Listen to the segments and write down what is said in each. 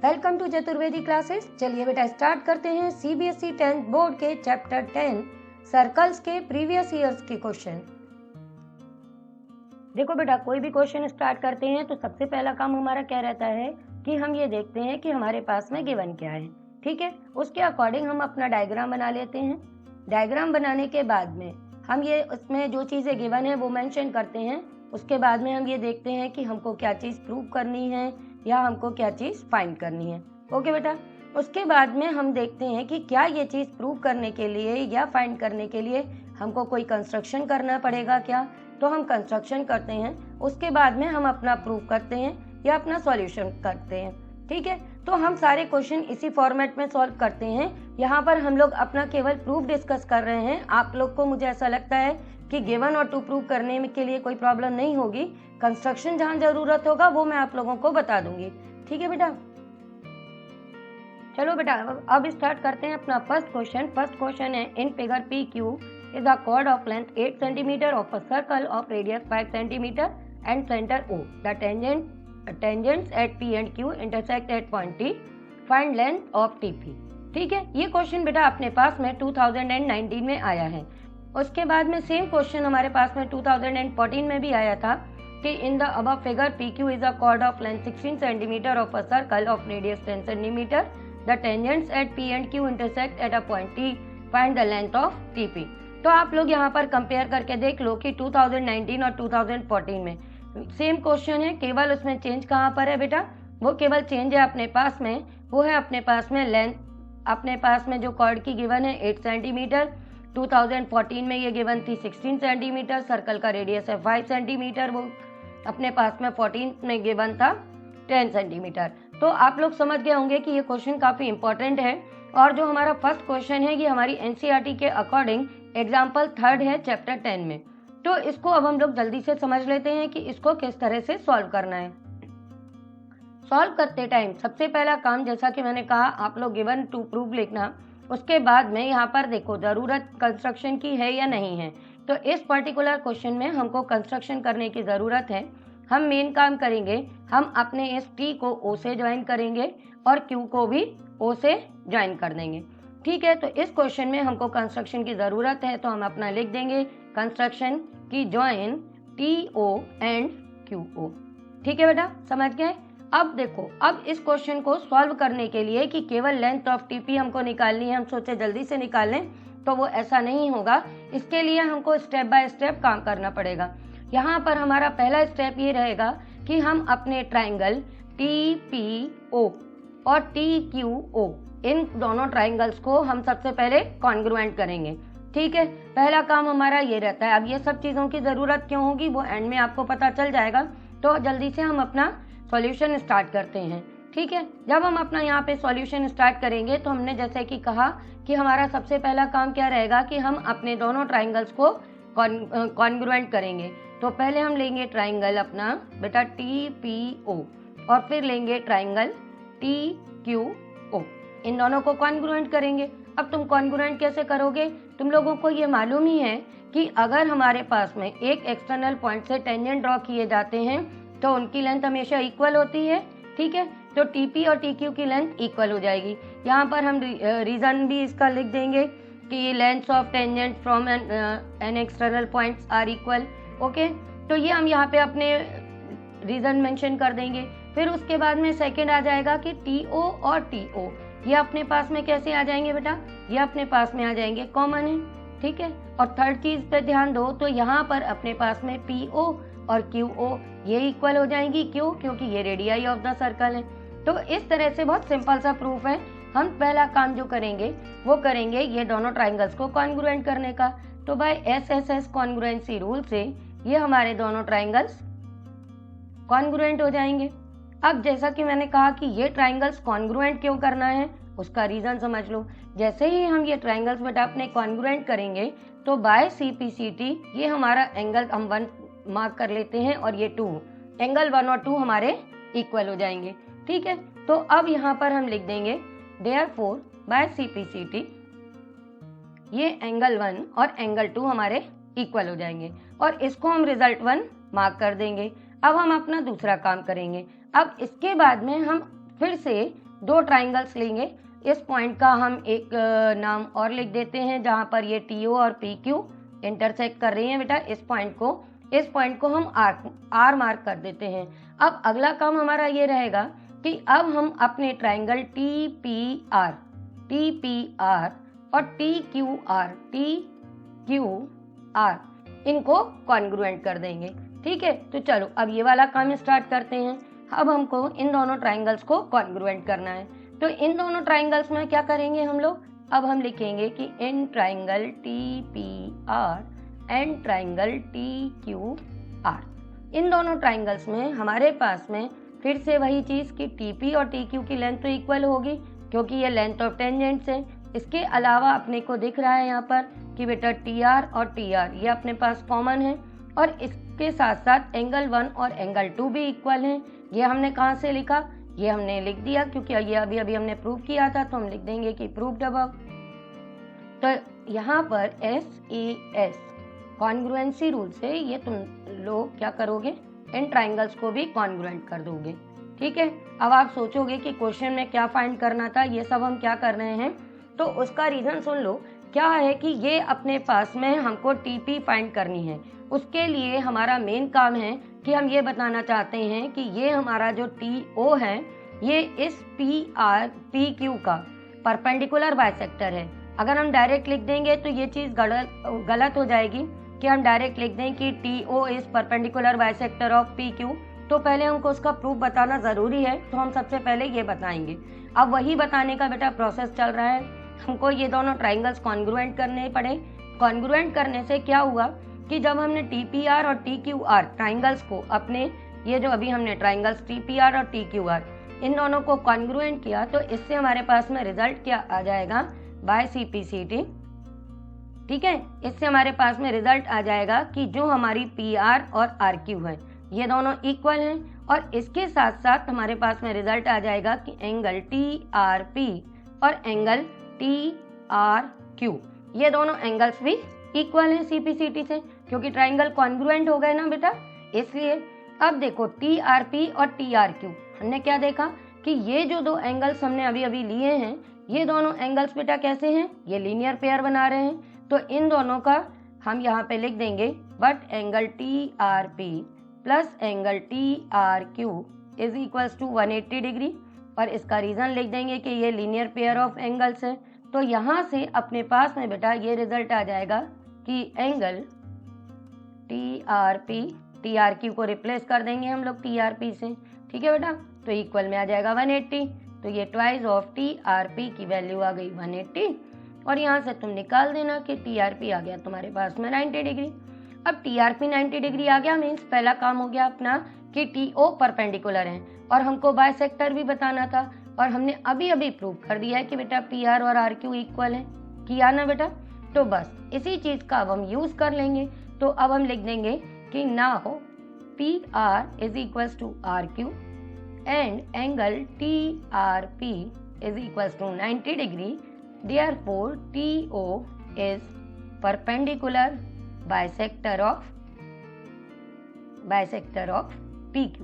Welcome to Chaturvedi classes. चलिए बेटा start करते हैं सीबीएसई 10th बोर्ड के चैप्टर 10 सर्कल्स के प्रीवियस ईयर्स के क्वेश्चन। देखो बेटा, कोई भी क्वेश्चन स्टार्ट करते हैं तो सबसे पहला काम हमारा क्या रहता है कि हम ये देखते हैं कि हमारे पास में गिवन क्या है। ठीक है, उसके अकॉर्डिंग हम अपना डायग्राम बना लेते हैं। डायग्राम बनाने के बाद में हम ये उसमें जो चीज़ें गिवन है वो मेंशन करते हैं। उसके बाद में हम ये देखते हैं कि हमको क्या चीज़ प्रूव करनी है या हमको क्या चीज़ फाइंड करनी है। ओके बेटा, उसके बाद में हम देखते हैं कि क्या ये चीज़ प्रूव करने के लिए या फाइंड करने के लिए हमको कोई कंस्ट्रक्शन करना पड़ेगा क्या, तो हम कंस्ट्रक्शन करते हैं। उसके बाद में हम अपना प्रूव करते हैं या अपना सॉल्यूशन करते हैं। ठीक है, तो हम सारे क्वेश्चन इसी फॉर्मेट में सॉल्व करते हैं। यहाँ पर हम लोग अपना केवल प्रूफ डिस्कस कर रहे हैं। आप लोग को मुझे ऐसा लगता है कि गिवन और टू प्रूव करने के लिए कोई प्रॉब्लम नहीं होगी। कंस्ट्रक्शन जहाँ जरूरत होगा वो मैं आप लोगों को बता दूंगी। ठीक है बेटा, चलो बेटा अब स्टार्ट करते हैं अपना फर्स्ट क्वेश्चन। फर्स्ट क्वेश्चन है, in figure P Q is a chord of length 8 cm of a circle of radius 5 cm and center O. The tangents at P and Q intersect at point T. Find length of TP. ठीक है, ये question बेटा अपने पास में 2019 में आया है। उसके बाद में सेम क्वेश्चन हमारे पास में 2014 में भी आया था कि in the above figure PQ is a chord of length 16 cm of a circle of radius 10 cm. The tangents at P and Q intersect at a point T. Find the length of TP. तो आप लोग यहाँ पर compare करके देख लो कि 2019 और 2014 में सेम क्वेश्चन है, केवल उसमें चेंज कहाँ पर है बेटा, वो केवल चेंज है अपने पास में, वो है अपने पास में लेंथ। अपने पास में जो कॉर्ड की गिवन है 8 सेंटीमीटर, 2014 में ये गिवन थी 16 सेंटीमीटर, सर्कल का रेडियस है 5 सेंटीमीटर, वो अपने पास में 14 में गिवन था 10 सेंटीमीटर। तो आप लोग समझ गए होंगे कि ये क्वेश्चन काफ़ी इंपॉर्टेंट है। और जो हमारा फर्स्ट क्वेश्चन है ये हमारी एनसीईआरटी के अकॉर्डिंग एग्जाम्पल 3 है चैप्टर 10 में। तो इसको अब हम लोग जल्दी से समझ लेते हैं कि इसको किस तरह से सॉल्व करना है। सॉल्व करते टाइम सबसे पहला काम, जैसा कि मैंने कहा, आप लोग गिवन टू प्रूव लिखना। उसके बाद में यहाँ पर देखो जरूरत कंस्ट्रक्शन की है या नहीं है। तो इस पर्टिकुलर क्वेश्चन में हमको कंस्ट्रक्शन करने की ज़रूरत है। हम मेन काम करेंगे, हम अपने इस टी को ओ से ज्वाइन करेंगे और क्यू को भी ओ से ज्वाइन कर देंगे। ठीक है, तो इस क्वेश्चन में हमको कंस्ट्रक्शन की ज़रूरत है, तो हम अपना लिख देंगे कंस्ट्रक्शन की join T O and Q O. ठीक है बेटा, समझ गए। अब देखो, अब इस क्वेश्चन को सॉल्व करने के लिए कि केवल लेंथ ऑफ टीपी हमको निकालनी है, हम सोचे जल्दी से निकाल लें, तो वो ऐसा नहीं होगा। इसके लिए हमको स्टेप बाय स्टेप काम करना पड़ेगा। यहाँ पर हमारा पहला स्टेप ये रहेगा कि हम अपने ट्राइंगल टी पी ओ और टी क्यू ओ, इन दोनों ट्राइंगल्स को हम सबसे पहले कॉन्ग्रुएंट करेंगे। ठीक है, पहला काम हमारा ये रहता है। अब ये सब चीज़ों की ज़रूरत क्यों होगी वो एंड में आपको पता चल जाएगा। तो जल्दी से हम अपना सॉल्यूशन स्टार्ट करते हैं। ठीक है, जब हम अपना यहाँ पे सॉल्यूशन स्टार्ट करेंगे तो हमने जैसे कि कहा कि हमारा सबसे पहला काम क्या रहेगा कि हम अपने दोनों ट्राइंगल्स को कॉन्ग्रुएंट करेंगे। तो पहले हम लेंगे ट्राइंगल अपना बेटा टी पी ओ और फिर लेंगे ट्राइंगल टी क्यू ओ, इन दोनों को कॉन्ग्रुएंट करेंगे। अब तुम कॉन्ग्रुएंट कैसे करोगे, तुम लोगों को ये मालूम ही है कि अगर हमारे पास में एक एक्सटर्नल पॉइंट से टेंजेंट ड्रॉ किए जाते हैं तो उनकी लेंथ हमेशा इक्वल होती है। ठीक है, तो टीपी और टीक्यू की लेंथ इक्वल हो जाएगी। यहाँ पर हम रीजन भी इसका लिख देंगे कि length of tangent from an external points are equal. Okay, तो ये हम यहाँ पे अपने रीजन मेंशन कर देंगे। फिर उसके बाद में सेकंड आ जाएगा कि टी ओ और टी ओ, ये अपने पास में कैसे आ जाएंगे बेटा, ये अपने पास में आ जाएंगे, कॉमन है। ठीक है, और थर्ड चीज पे ध्यान दो, तो यहाँ पर अपने पास में पी ओ और क्यू ओ ये इक्वल हो जाएंगी। क्यों? क्योंकि ये रेडियाई ऑफ द सर्कल है। तो इस तरह से बहुत सिंपल सा प्रूफ है। हम पहला काम जो करेंगे वो करेंगे ये दोनों ट्राइंगल्स को कॉन्ग्रुएंट करने का। तो बाय एसएसएस कॉन्ग्रुएंसी रूल से ये हमारे दोनों ट्राइंगल्स कॉन्ग्रुएंट हो जाएंगे। अब जैसा कि मैंने कहा कि ये ट्राइंगल्स कॉन्ग्रुएंट क्यों करना है उसका रीजन समझ लो। जैसे ही हम ये ट्राइंगल्स बेटा अपने कॉन्ग्रुएंट करेंगे तो बाय सीपीसीटी ये हमारा एंगल हम 1 मार्क कर लेते हैं और ये 2, एंगल 1 और 2 हमारे इक्वल हो जाएंगे। ठीक है, तो अब यहाँ पर हम लिख देंगे देयरफॉर बाय सीपीसीटी ये एंगल 1 और एंगल 2 हमारे इक्वल हो जाएंगे और इसको हम रिजल्ट 1 मार्क कर देंगे। अब हम अपना दूसरा काम करेंगे। अब इसके बाद में हम फिर से 2 ट्राइंगल्स लेंगे। इस पॉइंट का हम एक नाम और लिख देते हैं जहाँ पर ये TO और PQ इंटरसेक्ट कर रही हैं बेटा। इस पॉइंट को हम R मार्क कर देते हैं। अब अगला काम हमारा ये रहेगा कि अब हम अपने ट्राइंगल TPR और TQR इनको कॉन्ग्रुएंट कर देंगे। ठीक है, तो चलो अब ये वाला काम स्टार्ट करते हैं। अब हमको इन दोनों ट्राइंगल्स को कॉन्ग्रुएंट करना है। तो इन दोनों ट्राइंगल्स में क्या करेंगे हम लोग, अब हम लिखेंगे कि in triangle TPR and triangle TQR, इन दोनों ट्राइंगल्स में हमारे पास में फिर से वही चीज़ कि TP और TQ की लेंथ तो इक्वल होगी क्योंकि ये लेंथ ऑफ टेंजेंट्स है। इसके अलावा अपने को दिख रहा है यहाँ पर कि बेटा TR और TR ये अपने पास कॉमन है और इसके साथ साथ एंगल 1 और एंगल 2 भी इक्वल हैं। ये हमने कहाँ से लिखा, ये हमने लिख दिया क्योंकि ये अभी हमने प्रूव किया था, तो हम लिख देंगे कि प्रूव्ड अबव। तो यहाँ पर SAS कॉन्ग्रुएंसी रूल से ये तुम लोग क्या करोगे, इन ट्राइंगल्स को भी कॉन्ग्रुएंट कर दोगे। ठीक है, अब आप सोचोगे कि क्वेश्चन में क्या फाइंड करना था, ये सब हम क्या कर रहे हैं, तो उसका रीजन सुन लो। क्या है कि ये अपने पास में हमको TP फाइंड करनी है। उसके लिए हमारा मेन काम है कि हम ये बताना चाहते हैं कि ये हमारा जो TO है ये इस PQ का परपेंडिकुलर बाइसेक्टर है। अगर हम डायरेक्ट लिख देंगे तो ये चीज़ गलत हो जाएगी कि हम डायरेक्ट लिख दें कि TO is perpendicular bisector of PQ। तो पहले हमको उसका प्रूफ बताना ज़रूरी है, तो हम सबसे पहले ये बताएंगे। अब वही बताने का बेटा प्रोसेस चल रहा है। हमको ये दोनों ट्राइंगल्स कॉन्ग्रुएंट करने पड़े। कॉन्ग्रुएंट करने से क्या हुआ कि जब हमने TPR और TQR ट्राइंगल्स को अपने ये जो अभी हमने ट्राइंगल्स TPR और TQR इन दोनों को कॉन्ग्रुएंट किया, तो इससे हमारे पास में रिजल्ट क्या आ जाएगा, बाय CPCT। ठीक है, इससे हमारे पास में रिजल्ट आ जाएगा कि जो हमारी PR और RQ है ये दोनों इक्वल हैं और इसके साथ साथ हमारे पास में रिजल्ट आ जाएगा कि एंगल TRP और एंगल TRQ ये दोनों एंगल्स भी इक्वल हैं CPCT से, क्योंकि ट्राइंगल कॉन्ग्रुएंट हो गए ना बेटा, इसलिए। अब देखो TRP और TRQ हमने क्या देखा कि ये जो 2 एंगल्स हमने अभी लिए हैं ये दोनों एंगल्स बेटा कैसे हैं, ये लीनियर पेयर बना रहे हैं। तो इन दोनों का हम यहाँ पे लिख देंगे but angle TRP plus angle TRQ is equals to 180 degree, और इसका रीज़न लिख देंगे कि ये लीनियर पेयर ऑफ एंगल्स है। तो यहाँ से अपने पास में बेटा ये रिजल्ट आ जाएगा कि एंगल TRQ को रिप्लेस कर देंगे हम लोग TRP से। ठीक है बेटा, तो इक्वल में आ जाएगा 180। तो ये ट्वाइस ऑफ TRP की वैल्यू आ गई 180 और यहाँ से तुम निकाल देना कि TRP आ गया तुम्हारे पास में 90 डिग्री। अब TRP 90 डिग्री आ गया मीन्स पहला काम हो गया अपना कि TO परपेंडिकुलर है और हमको बाइसेक्टर भी बताना था, और हमने अभी प्रूव कर दिया है कि बेटा PR और RQ इक्वल है, किया ना बेटा। तो बस इसी चीज़ का अब हम यूज़ कर लेंगे। तो अब हम लिख देंगे कि now PR is equals to RQ and angle TRP is equals to 90 degree, therefore TO is perpendicular bisector of PQ।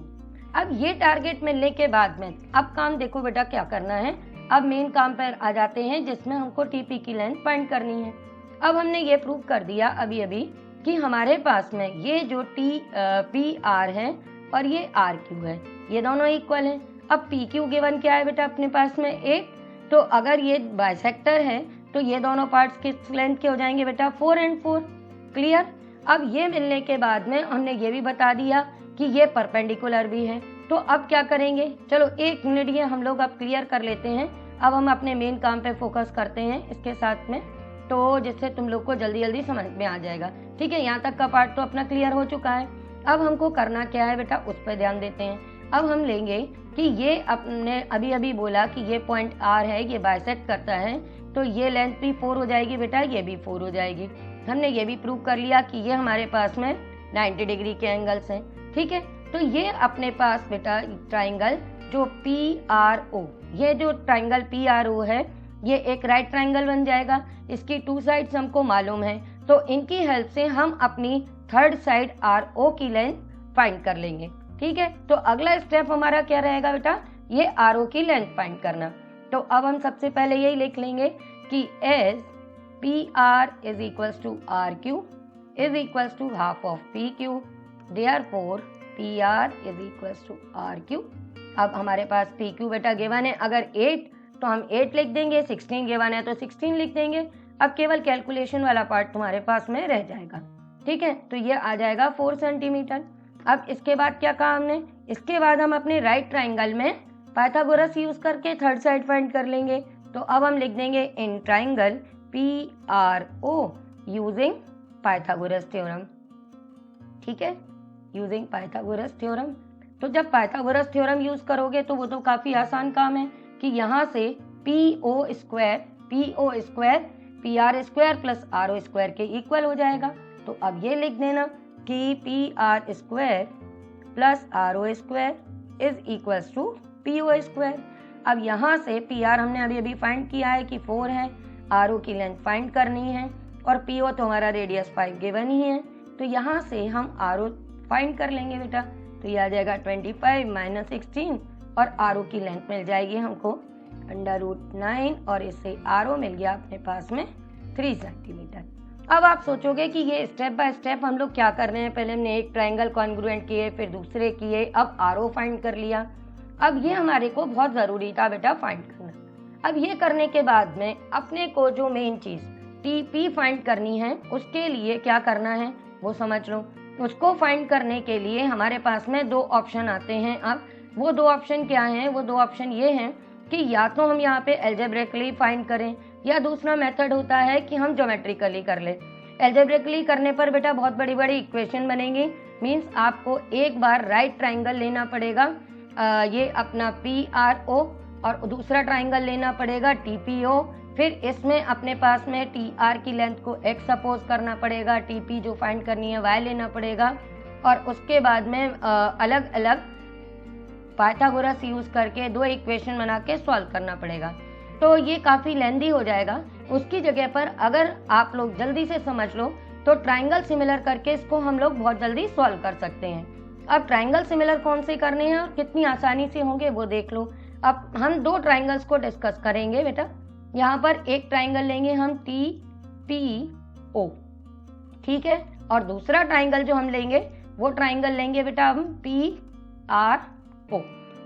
अब ये टारगेट मिलने के बाद में अब काम देखो बेटा क्या करना है। अब मेन काम पर आ जाते हैं जिसमें हमको TP की लेंथ फाइंड करनी है। अब हमने ये प्रूव कर दिया अभी कि हमारे पास में ये जो PR है और ये RQ है ये दोनों इक्वल हैं। अब PQ गिवन क्या है बेटा अपने पास में 8, तो अगर ये बाइसेक्टर है तो ये दोनों पार्ट्स किस लेंथ के हो जाएंगे बेटा 4 and 4। क्लियर। अब ये मिलने के बाद में हमने ये भी बता दिया कि ये परपेंडिकुलर भी है। तो अब क्या करेंगे, चलो 1 मिनट ये हम लोग अब क्लियर कर लेते हैं। अब हम अपने मेन काम पे फोकस करते हैं इसके साथ में, तो जिससे तुम लोग को जल्दी समझ में आ जाएगा। ठीक है, यहाँ तक का पार्ट तो अपना क्लियर हो चुका है। अब हमको करना क्या है बेटा उस पर ध्यान देते हैं। अब हम लेंगे कि ये अपने अभी बोला कि ये पॉइंट R है, ये बाइसेक्ट करता है, तो ये लेंथ भी 4 हो जाएगी बेटा, ये भी 4 हो जाएगी। हमने ये भी प्रूव कर लिया कि ये हमारे पास में 90 डिग्री के एंगल्स हैं। ठीक है, तो ये अपने पास बेटा ट्राइंगल जो PRO, ये जो ट्राइंगल PRO है ये एक राइट ट्राइंगल बन जाएगा। इसकी 2 साइड्स हमको मालूम है, तो इनकी हेल्प से हम अपनी थर्ड साइड RO की लेंथ फाइंड कर लेंगे। ठीक है, तो अगला स्टेप हमारा क्या रहेगा बेटा, ये आरओ की लेंथ फाइंड करना। तो अब हम सबसे पहले यही लिख लेंगे कि as P R is equals to R Q is equals to half of P Q, therefore P R is equals to R Q. अब हमारे पास पी क्यू बेटा गिवन है, अगर 8 तो हम 8 लिख देंगे, 16 गिवन है तो 16 लिख देंगे। अब केवल कैलकुलेशन वाला पार्ट तुम्हारे पास में रह जाएगा। ठीक है, तो ये आ जाएगा 4 सेंटीमीटर। अब इसके बाद क्या कहा हमने, इसके बाद हम अपने राइट ट्राइंगल में पाइथागोरस यूज करके थर्ड साइड फाइंड कर लेंगे। तो अब हम लिख देंगे in triangle P R O using Pythagoras theorem. ठीक है, यूजिंग पाइथागोरस थ्योरम। तो जब पाइथागोरस थ्योरम यूज करोगे तो वो तो काफी आसान काम है कि यहाँ से P O square P R square plus R O square के इक्वल हो जाएगा। तो अब ये लिख देना कि P R square plus R O square is equals to P O square. अब यहाँ से पी आर हमने अभी अभी फाइंड किया है कि 4 है, आर ओ की लेंथ फाइंड करनी है और पी ओ तो हमारा रेडियस 5 गिवन ही है। तो यहाँ से हम आर ओ फाइंड कर लेंगे बेटा। तो ये आ जाएगा 25 माइनस 16 और आर ओ की लेंथ मिल जाएगी हमको √9 और इससे आर ओ मिल गया अपने पास में 3 सेंटीमीटर। अब आप सोचोगे कि ये स्टेप बाय स्टेप हम लोग क्या कर रहे हैं, पहले हमने एक ट्राइंगल कॉन्ग्रुएंट किए, फिर दूसरे किए, अब आर ओ फाइंड कर लिया। अब ये हमारे को बहुत ज़रूरी था बेटा फाइंड करना। अब ये करने के बाद में अपने को जो मेन चीज़ टी पी फाइंड करनी है उसके लिए क्या करना है वो समझ लो। उसको फाइंड करने के लिए हमारे पास में 2 ऑप्शन आते हैं। अब वो 2 ऑप्शन क्या हैं, वो 2 ऑप्शन ये हैं कि या तो हम यहाँ पे एल्जेब्रिकली फाइंड करें या दूसरा मेथड होता है कि हम ज्योमेट्रिकली कर ले। एल्जेब्रिकली करने पर बेटा बहुत बड़ी बड़ी इक्वेशन बनेंगी, मीन्स आपको एक बार राइट ट्राइंगल लेना पड़ेगा, ये अपना पी आर ओ, और दूसरा ट्राइंगल लेना पड़ेगा टी पी ओ। फिर इसमें अपने पास में टी आर की लेंथ को x सपोज करना पड़ेगा, टी पी जो फाइंड करनी है y लेना पड़ेगा, और उसके बाद में अलग अलग पाइथागोरस यूज करके 2 इक्वेशन बना के सॉल्व करना पड़ेगा। तो ये काफ़ी लेंदी हो जाएगा। उसकी जगह पर अगर आप लोग जल्दी से समझ लो तो ट्राइंगल सिमिलर करके इसको हम लोग बहुत जल्दी सॉल्व कर सकते हैं। अब ट्राइंगल सिमिलर कौन से करने हैं और कितनी आसानी से होंगे वो देख लो। अब हम 2 ट्राइंगल्स को डिस्कस करेंगे बेटा। यहाँ पर एक ट्राइंगल लेंगे हम टी पी ओ, ठीक है, और दूसरा ट्राइंगल जो हम लेंगे वो ट्राइंगल लेंगे बेटा हम पी आर ओ।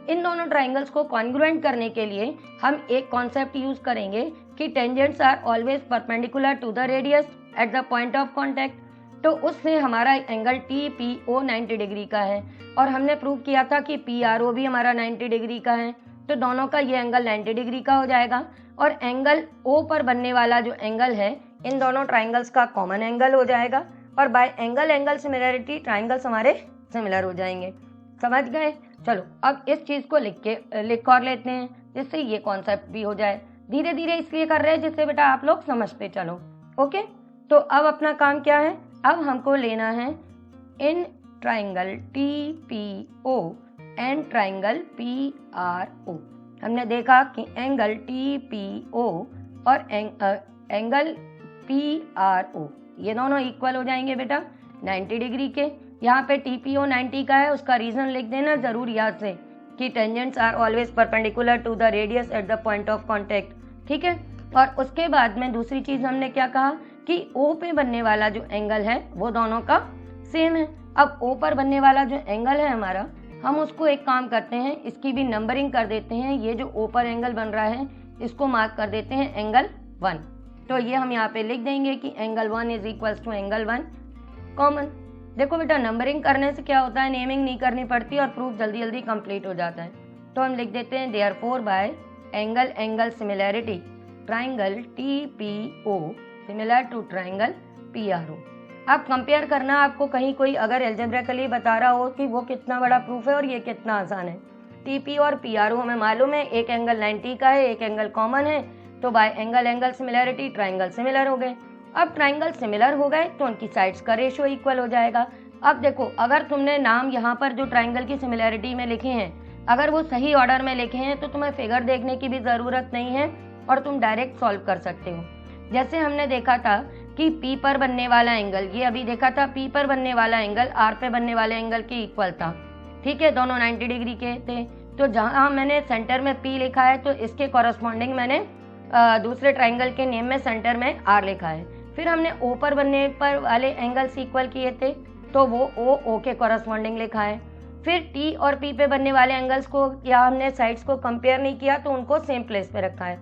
इन दोनों ट्राइंगल्स को कॉन्ग्रुएंट करने के लिए हम एक कॉन्सेप्ट यूज करेंगे कि tangents are always perpendicular to the radius at the point of contact. तो उससे हमारा angle T P O 90 degree का है और हमने प्रूव किया था कि पी आर ओ भी हमारा 90 डिग्री का है। तो दोनों का ये एंगल 90 डिग्री का हो जाएगा और एंगल ओ पर बनने वाला जो एंगल है इन दोनों ट्राइंगल्स का कॉमन एंगल हो जाएगा और बाय एंगल सिमिलरिटी ट्राइंगल्स हमारे सिमिलर हो जाएंगे। समझ गए? चलो अब इस चीज़ को लिख और लेते हैं जिससे ये कॉन्सेप्ट भी हो जाए। धीरे धीरे इसलिए कर रहे हैं जिससे बेटा आप लोग समझते चलो। ओके, तो अब अपना काम क्या है, अब हमको लेना है in triangle T P O and triangle P R O. हमने देखा कि एंगल टी पी ओ और एंगल पी आर ओ ये दोनों इक्वल हो जाएंगे बेटा 90 डिग्री के। यहाँ पे टी पी ओ 90 का है, उसका रीजन लिख देना जरूर याद से कि tangents are always perpendicular to the radius at the point of contact. ठीक है, और उसके बाद में दूसरी चीज हमने क्या कहा कि ओ पे बनने वाला जो एंगल है वो दोनों का सेम है। अब ओ पर बनने वाला जो एंगल है हमारा, हम उसको एक काम करते हैं, इसकी भी नंबरिंग कर देते हैं। ये जो ओ पर एंगल बन रहा है इसको मार्क कर देते हैं एंगल 1। तो ये हम यहाँ पे लिख देंगे कि angle 1 is equals to angle 1 common. देखो बेटा नंबरिंग करने से क्या होता है, नेमिंग नहीं करनी पड़ती और प्रूफ जल्दी जल्दी कंप्लीट हो जाता है। तो हम लिख देते हैं therefore by angle similarity triangle T P O similar to triangle P R O. आप कंपेयर करना, आपको कहीं कोई अगर एल्जेब्रिकली बता रहा हो कि वो कितना बड़ा प्रूफ है और ये कितना आसान है। टी पी और पी आर ओ हमें मालूम है, एक एंगल 90 का है, एक एंगल कॉमन है, तो bye angle similarity triangle similar हो गए। अब ट्राइंगल सिमिलर हो गए तो उनकी साइड्स का रेशियो इक्वल हो जाएगा। अब देखो अगर तुमने नाम यहाँ पर जो ट्राइंगल की सिमिलैरिटी में लिखे हैं अगर वो सही ऑर्डर में लिखे हैं तो तुम्हें फिगर देखने की भी ज़रूरत नहीं है और तुम डायरेक्ट सॉल्व कर सकते हो। जैसे हमने देखा था कि P पर बनने वाला एंगल, ये अभी देखा था, P पर बनने वाला एंगल R पे बनने वाले एंगल के इक्वल था। ठीक है, दोनों 90 डिग्री के थे। तो जहाँ मैंने सेंटर में P लिखा है तो इसके कॉरस्पॉन्डिंग मैंने दूसरे ट्राइंगल के नेम में सेंटर में R लिखा है। फिर हमने O पर बनने पर वाले एंगल्स इक्वल किए थे तो वो O के कॉरस्पॉन्डिंग लिखा है। फिर T और P पे बनने वाले एंगल्स को या हमने साइड्स को कंपेयर नहीं किया तो उनको सेम प्लेस पे रखा है।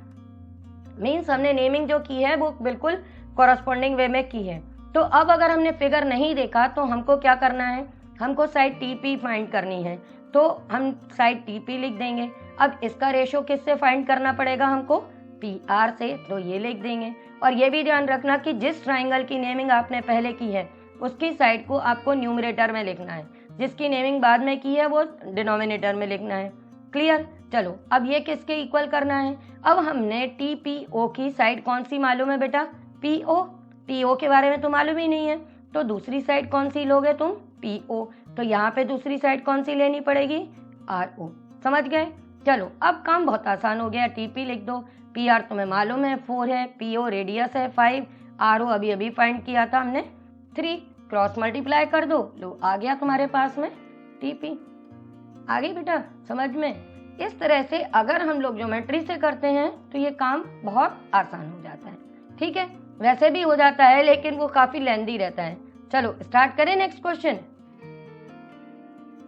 मीन्स हमने नेमिंग जो की है वो बिल्कुल कॉरस्पॉन्डिंग वे में की है। तो अब अगर हमने फिगर नहीं देखा तो हमको क्या करना है, हमको साइड TP फाइंड करनी है। तो हम साइड TP लिख देंगे। अब इसका रेशो किससे फाइंड करना पड़ेगा हमको, PR से, तो ये लिख देंगे। और ये भी ध्यान रखना कि जिस ट्राइंगल की नेमिंग आपने पहले की है उसकी साइड को आपको न्यूमरेटर में लिखना है, जिसकी नेमिंग बाद में की है वो डिनोमिनेटर में लिखना है। क्लियर? चलो अब ये किसके इक्वल करना है, अब हमने TPO की साइड कौन सी मालूम है बेटा, PO के बारे में तो मालूम ही नहीं है, तो दूसरी साइड कौन सी लोगे तुम, PO। तो यहाँ पे दूसरी साइड कौन सी लेनी पड़ेगी, RO। समझ गए? चलो अब काम बहुत आसान हो गया, TP लिख दो, PR तुम्हें मालूम है 4 है, PO रेडियस है 5, RO अभी अभी फाइंड किया था हमने 3, क्रॉस मल्टीप्लाई कर दो, लो आ गया तुम्हारे पास में TP। आ गई बेटा समझ में? इस तरह से अगर हम लोग ज्योमेट्री से करते हैं तो ये काम बहुत आसान हो जाता है। ठीक है, वैसे भी हो जाता है लेकिन वो काफी लेंदी रहता है। चलो स्टार्ट करें नेक्स्ट क्वेश्चन।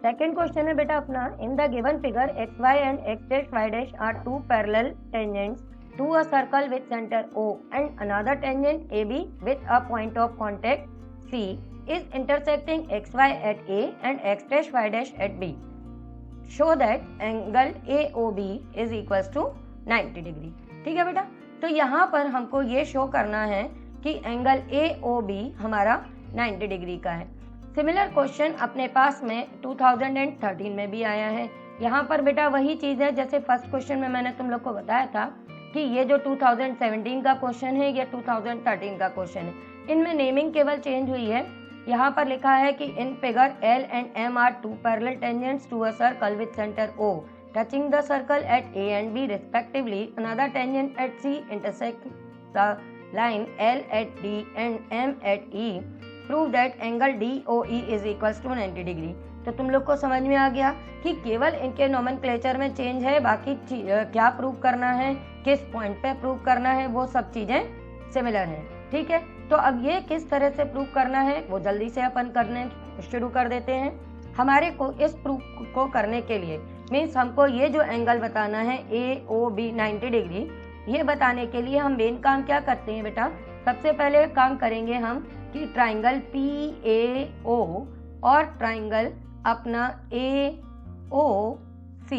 सेकेंड क्वेश्चन है बेटा अपना, in the given figure XY and X' are two parallel tangents to a circle with center O and another tangent AB with a point of contact C is intersecting XY at A and X', at B. Show that angle AOB is equals to 90 degree. ठीक है बेटा, तो यहाँ पर हमको ये show करना है कि एंगल AOB हमारा 90 डिग्री का है। सिमिलर क्वेश्चन अपने पास में 2013 में भी आया है। यहाँ पर बेटा वही चीज़ है जैसे फर्स्ट क्वेश्चन में मैंने तुम लोग को बताया था कि ये जो 2017 का क्वेश्चन है ये 2013 का क्वेश्चन है, इनमें नेमिंग केवल चेंज हुई है। यहाँ पर लिखा है कि in figure L and M are two parallel tangents to a circle with centre O touching the circle at A and B respectively. Another tangent at C intersects the line L at D and M at E. Prove that angle DOE is equals to 90 degree. तो तुम लोग को समझ में आ गया कि केवल इनके नोमेनक्लेचर में चेंज है, बाकी क्या प्रूव करना है, किस पॉइंट पे प्रूव करना है, वो सब चीजें सिमिलर हैं। ठीक है, तो अब ये किस तरह से प्रूव करना है वो जल्दी से अपन करने शुरू कर देते हैं। हमारे को इस प्रूफ को करने के लिए मीन्स हमको ये जो एंगल बताना है AOB 90 डिग्री, ये बताने के लिए हम मेन काम क्या करते हैं बेटा, सबसे पहले काम करेंगे हम कि ट्राइंगल PAO और ट्राइंगल अपना AOC,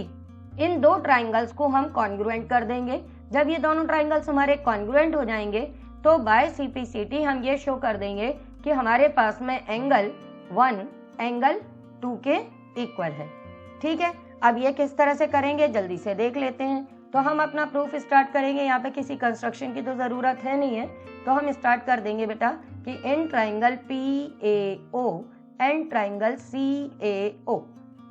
इन दो ट्राइंगल्स को हम कॉन्ग्रुएंट कर देंगे। जब ये दोनों ट्राइंगल्स हमारे कॉन्ग्रुएंट हो जाएंगे तो बाय CPCT हम ये शो कर देंगे कि हमारे पास में एंगल 1 एंगल 2 के इक्वल है। ठीक है, अब ये किस तरह से करेंगे जल्दी से देख लेते हैं। तो हम अपना प्रूफ स्टार्ट करेंगे, यहाँ पे किसी कंस्ट्रक्शन की तो ज़रूरत है नहीं है, तो हम स्टार्ट कर देंगे बेटा कि in triangle PAO and triangle CAO,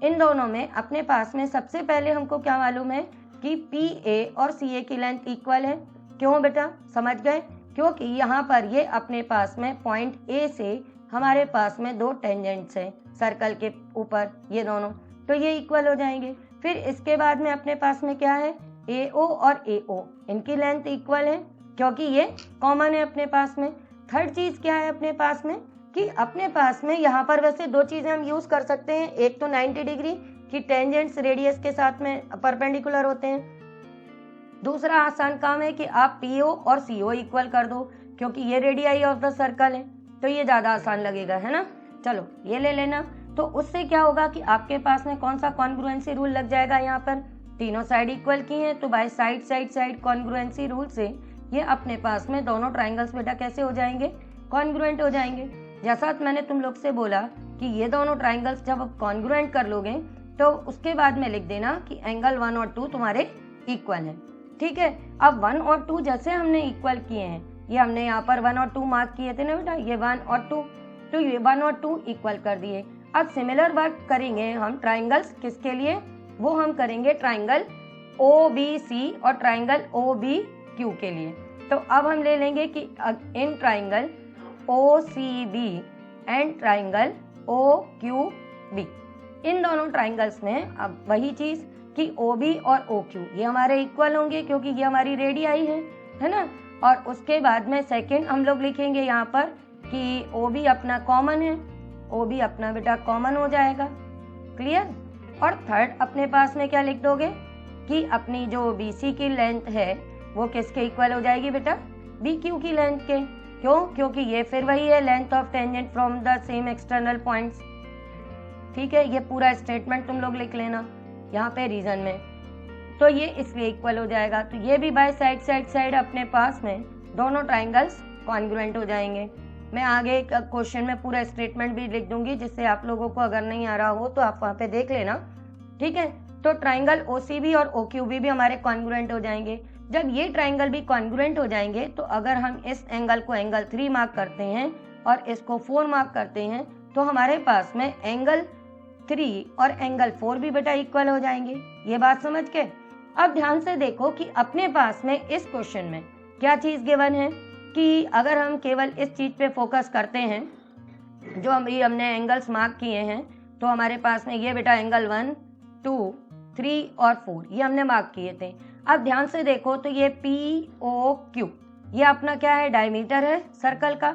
इन दोनों में अपने पास में सबसे पहले हमको क्या मालूम है कि PA और CA की लेंथ इक्वल है। क्यों बेटा, समझ गए? क्योंकि यहाँ पर ये अपने पास में पॉइंट A से हमारे पास में दो टेंजेंट्स हैं सर्कल के ऊपर, ये दोनों, तो ये इक्वल हो जाएंगे। फिर इसके बाद में अपने पास में क्या है, AO और AO, इनकी लेंथ इक्वल है क्योंकि ये कॉमन है अपने पास में। थर्ड चीज़ क्या है अपने पास में कि अपने पास में यहाँ पर वैसे दो चीज़ें हम यूज़ कर सकते हैं, एक तो 90 डिग्री की टेंजेंट्स रेडियस के साथ में परपेंडिकुलर होते हैं। दूसरा आसान काम है कि आप PO और CO इक्वल कर दो क्योंकि ये रेडियाई ऑफ द सर्कल है, तो ये ज़्यादा आसान लगेगा, है ना। चलो ये ले लेना, तो उससे क्या होगा कि आपके पास में कौन सा कॉन्ग्रुएंसी रूल लग जाएगा। यहाँ पर तीनों साइड इक्वल की हैं तो by side side side congruency rule से ये अपने पास में दोनों ट्राइंगल्स बेटा कैसे हो जाएंगे, कॉन्ग्रुएंट हो जाएंगे। जैसा मैंने तुम लोग से बोला कि ये दोनों ट्राइंगल्स जब आप कॉन्ग्रुएंट कर लोगे तो उसके बाद में लिख देना कि एंगल 1 और 2 तुम्हारे इक्वल है। ठीक है, अब 1 और 2 जैसे हमने इक्वल किए हैं, ये हमने यहाँ पर 1 और 2 मार्क किए थे ना बेटा, ये 1 और 2, तो ये 1 और 2 इक्वल कर दिए। अब सिमिलर वर्क करेंगे हम ट्राइंगल्स किसके लिए, वो हम करेंगे ट्राइंगल OBC और ट्राइंगल OBQ के लिए। तो अब हम ले लेंगे कि in triangle OCB and triangle OQB। इन दोनों ट्राइंगल्स में अब वही चीज कि OB और OQ ये हमारे इक्वल होंगे क्योंकि ये हमारी रेडियाई है ना। और उसके बाद में सेकंड हम लोग लिखेंगे यहाँ पर कि OB अपना कॉमन है, OB अपना बेटा कॉमन हो जाएगा, क्लियर। और थर्ड अपने पास में क्या लिख दोगे कि अपनी जो BC की लेंथ है वो किसके इक्वल हो जाएगी बेटा, BQ की लेंथ के। क्यों? क्योंकि ये फिर वही है length of tangent from the same external points. ठीक है, ये पूरा स्टेटमेंट तुम लोग लिख लेना यहाँ पे रीजन में, तो ये इसलिए इक्वल हो जाएगा। तो ये भी बाय साइड अपने पास में दोनों ट्राइंगल्स कॉन्ग्रुएंट हो जाएंगे। मैं आगे क्वेश्चन में पूरा स्टेटमेंट भी लिख दूंगी, जिससे आप लोगों को अगर नहीं आ रहा हो तो आप वहाँ पे देख लेना, ठीक है। तो ट्राइंगल OCB और OQB भी हमारे कॉन्ग्रुएंट हो जाएंगे। जब ये ट्राइंगल भी कॉन्ग्रुएंट हो जाएंगे तो अगर हम इस एंगल को एंगल 3 मार्क करते हैं और इसको 4 मार्क करते हैं तो हमारे पास में एंगल 3 और एंगल 4 भी बेटा इक्वल हो जाएंगे। ये बात समझ के अब ध्यान से देखो कि अपने पास में इस क्वेश्चन में क्या चीज गिवन है कि अगर हम केवल इस चीज पे फोकस करते हैं जो हमने एंगल्स मार्क किए हैं, तो हमारे पास में ये बेटा एंगल 1, 2, 3 और 4 ये हमने मार्क किए थे। अब ध्यान से देखो तो ये POQ ये अपना क्या है, डायमीटर है सर्कल का।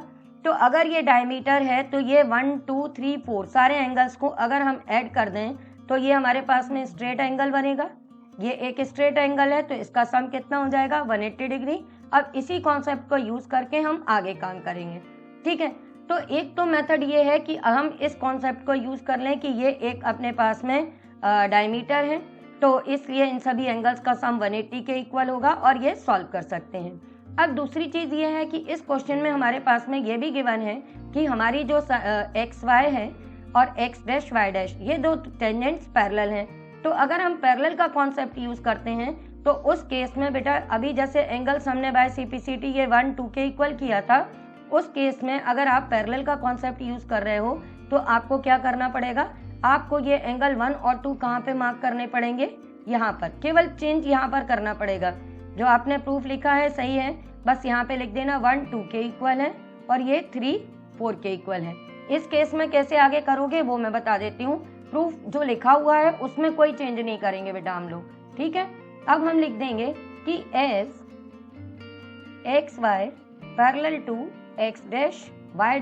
तो अगर ये डायमीटर है तो ये 1, 2, 3, 4 सारे एंगल्स को अगर हम ऐड कर दें तो ये हमारे पास में स्ट्रेट एंगल बनेगा। ये एक स्ट्रेट एंगल है तो इसका सम कितना हो जाएगा, 180 डिग्री। अब इसी कॉन्सेप्ट को यूज करके हम आगे काम करेंगे, ठीक है। तो एक तो मेथड ये है कि हम इस कॉन्सेप्ट को यूज कर लें कि ये एक अपने पास में डायमीटर है, तो इसलिए इन सभी एंगल्स का सम 180 के इक्वल होगा और ये सॉल्व कर सकते हैं। अब दूसरी चीज ये है कि इस क्वेश्चन में हमारे पास में ये भी गिवन है कि हमारी जो XY है और X', ये दो टेंजेंट्स पैरेलल हैं। तो अगर हम पैरेलल का कॉन्सेप्ट यूज करते हैं तो उस केस में बेटा अभी जैसे एंगल्स हमने बाय CPCT ये 1, 2 के इक्वल किया था, उस केस में अगर आप पैरेलल का कॉन्सेप्ट यूज कर रहे हो तो आपको क्या करना पड़ेगा, आपको ये एंगल 1 और 2 कहाँ पे मार्क करने पड़ेंगे, यहाँ पर। केवल चेंज यहाँ पर करना पड़ेगा। जो आपने प्रूफ लिखा है सही है, बस यहाँ पे लिख देना 1, 2 के इक्वल है और ये 3, 4 के इक्वल है। इस केस में कैसे आगे करोगे वो मैं बता देती हूँ। प्रूफ जो लिखा हुआ है उसमें कोई चेंज नहीं करेंगे बेटा हम लोग, ठीक है। अब हम लिख देंगे कि as XY parallel to X', Y',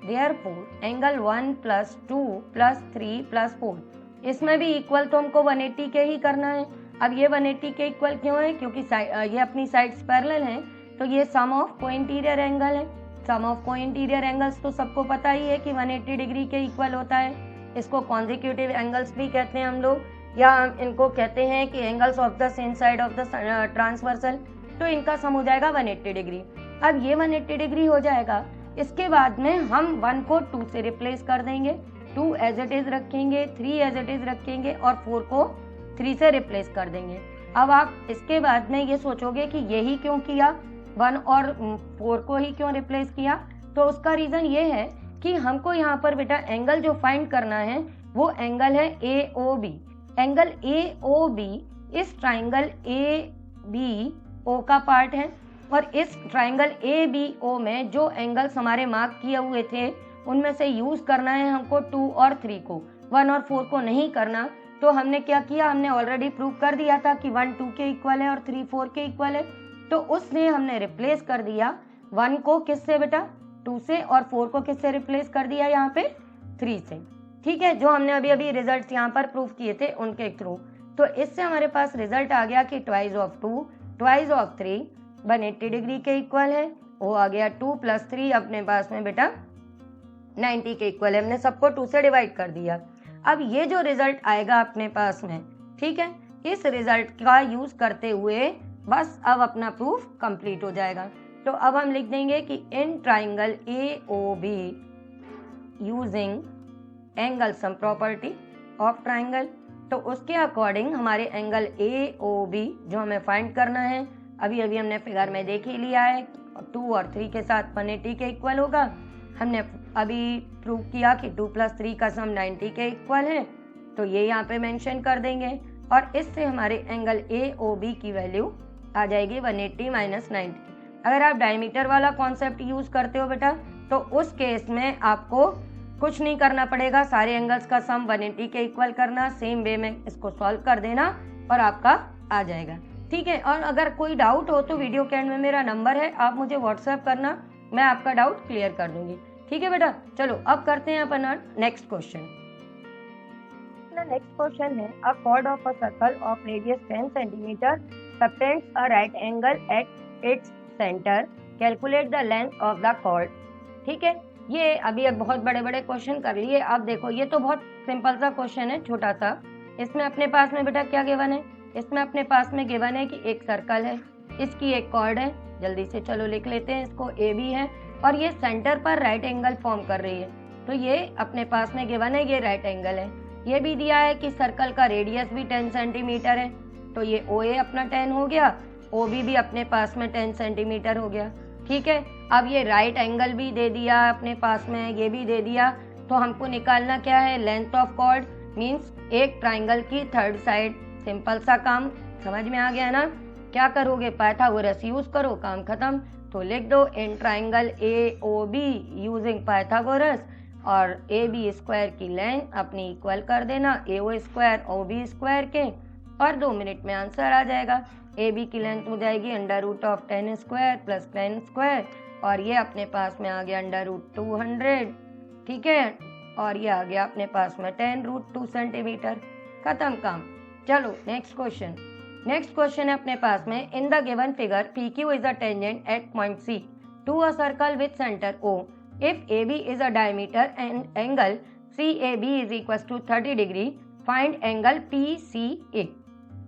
therefore angle 1 + 2 + 3 + 4, इसमें भी इक्वल तो हमको 180 के ही करना है। अब ये 180 के इक्वल क्यों है, क्योंकि ये अपनी साइड्स पैरेलल हैं, तो ये सम ऑफ कोइंटीरियर एंगल है। सम ऑफ कोइंटीरियर एंगल्स तो सबको पता ही है कि 180 डिग्री के इक्वल होता है। इसको कॉन्जिक्यूटिव एंगल्स भी कहते हैं हम लोग, या हम इनको कहते हैं कि angles of the same side of the transversal. तो इनका सम हो जाएगा 180 डिग्री। अब ये 180 डिग्री हो जाएगा। इसके बाद में हम 1 को 2 से रिप्लेस कर देंगे, 2 एज इट इज रखेंगे, 3 एज इट इज रखेंगे और 4 को 3 से रिप्लेस कर देंगे। अब आप इसके बाद में ये सोचोगे कि यही क्यों किया, 1 और 4 को ही क्यों रिप्लेस किया। तो उसका रीजन ये है कि हमको यहाँ पर बेटा एंगल जो फाइंड करना है वो एंगल है AOB। एंगल AOB इस ट्राइंगल ABO का पार्ट है और इस ट्राइंगल ABO में जो एंगल्स हमारे मार्क किए हुए थे उनमें से यूज करना है हमको 2 और 3 को, 1 और 4 को नहीं करना। तो हमने क्या किया, हमने ऑलरेडी प्रूव कर दिया था कि 1 2 के इक्वल है और 3 4 के इक्वल है। तो उसने हमने रिप्लेस कर दिया 1 को किससे बेटा, 2 से, और 4 को किससे रिप्लेस कर दिया यहाँ पे, 3 से। ठीक है, जो हमने अभी अभी रिजल्ट यहाँ पर प्रूव किए थे उनके थ्रू। तो इससे हमारे पास रिजल्ट आ गया कि twice of 2 twice of 3 180 degree के इक्वल है। वो आ गया 2 + 3 अपने पास में बेटा 90 के इक्वल है। हमने सबको 2 से डिवाइड कर दिया। अब ये जो रिजल्ट आएगा अपने पास में, ठीक है, इस रिजल्ट का यूज करते हुए बस अब अपना प्रूफ कंप्लीट हो जाएगा। तो अब हम लिख देंगे कि in triangle AOB using angle sum property of triangle, तो उसके अकॉर्डिंग हमारे एंगल AOB जो हमें फाइंड करना है, अभी अभी हमने फिगर में देख ही लिया है, 2 और 3 के साथ 180 के इक्वल होगा। हमने अभी प्रूव किया कि 2 + 3 का सम 90 के इक्वल है, तो ये यहाँ पे मेंशन कर देंगे और इससे हमारे एंगल AOB की वैल्यू आ जाएगी 180 - 90। अगर आप डायमीटर वाला कॉन्सेप्ट यूज करते हो बेटा तो उस केस में आपको कुछ नहीं करना पड़ेगा, सारे एंगल्स का सम 180 के इक्वल करना, सेम वे में इसको सॉल्व कर देना और आपका आ जाएगा। ठीक है, और अगर कोई डाउट हो तो वीडियो के एंड में मेरा नंबर है, आप मुझे व्हाट्सएप करना, मैं आपका डाउट क्लियर कर दूंगी। ठीक है बेटा, चलो अब करते हैं अपन नेक्स्ट क्वेश्चन। नेक्स्ट क्वेश्चन है, अ chord of a circle of radius 10 centimetre subtends a right angle at its centre, calculate the length of the chord। ठीक है, ये अभी अब बहुत बड़े बड़े क्वेश्चन कर लिए। अब देखो ये तो बहुत सिंपल सा क्वेश्चन है, छोटा सा। इसमें अपने पास में बेटा क्या गिवन है, इसमें अपने पास में गिवन है कि एक सर्कल है, इसकी एक कॉर्ड है, जल्दी से चलो लिख लेते हैं इसको, ए बी है, और ये सेंटर पर राइट एंगल फॉर्म कर रही है। तो ये अपने पास में गिवन है, ये राइट एंगल है। ये भी दिया है कि सर्कल का रेडियस भी 10 सेंटीमीटर है, तो ये ओ ए अपना 10 हो गया, ओ बी भी अपने पास में 10 सेंटीमीटर हो गया। ठीक है, अब ये राइट एंगल भी दे दिया अपने पास में, ये भी दे दिया, तो हमको निकालना क्या है, लेंथ ऑफ कॉर्ड, मीन्स एक ट्राइंगल की थर्ड साइड। सिंपल सा काम, समझ में आ गया ना। क्या करोगे, पाइथागोरस यूज करो, काम खत्म। तो लिख दो in triangle A O B using Pythagoras, और ए बी स्क्वायर की लेंथ अपनी इक्वल कर देना A O square O B square के, और 2 मिनट में आंसर आ जाएगा। ए बी की लेंथ हो जाएगी √10 स्क्वायर प्लस 10 स्क्वायर, और ये अपने पास में आ गया √200। ठीक है, और ये आ गया अपने पास में 10√2 सेंटीमीटर। खत्म काम। चलो नेक्स्ट क्वेश्चन। नेक्स्ट क्वेश्चन है अपने पास में, in the given figure P Q is a tangent at point C to a circle with centre O, if A B is a diameter and angle C A B is equal to 30 degree, find angle P C A.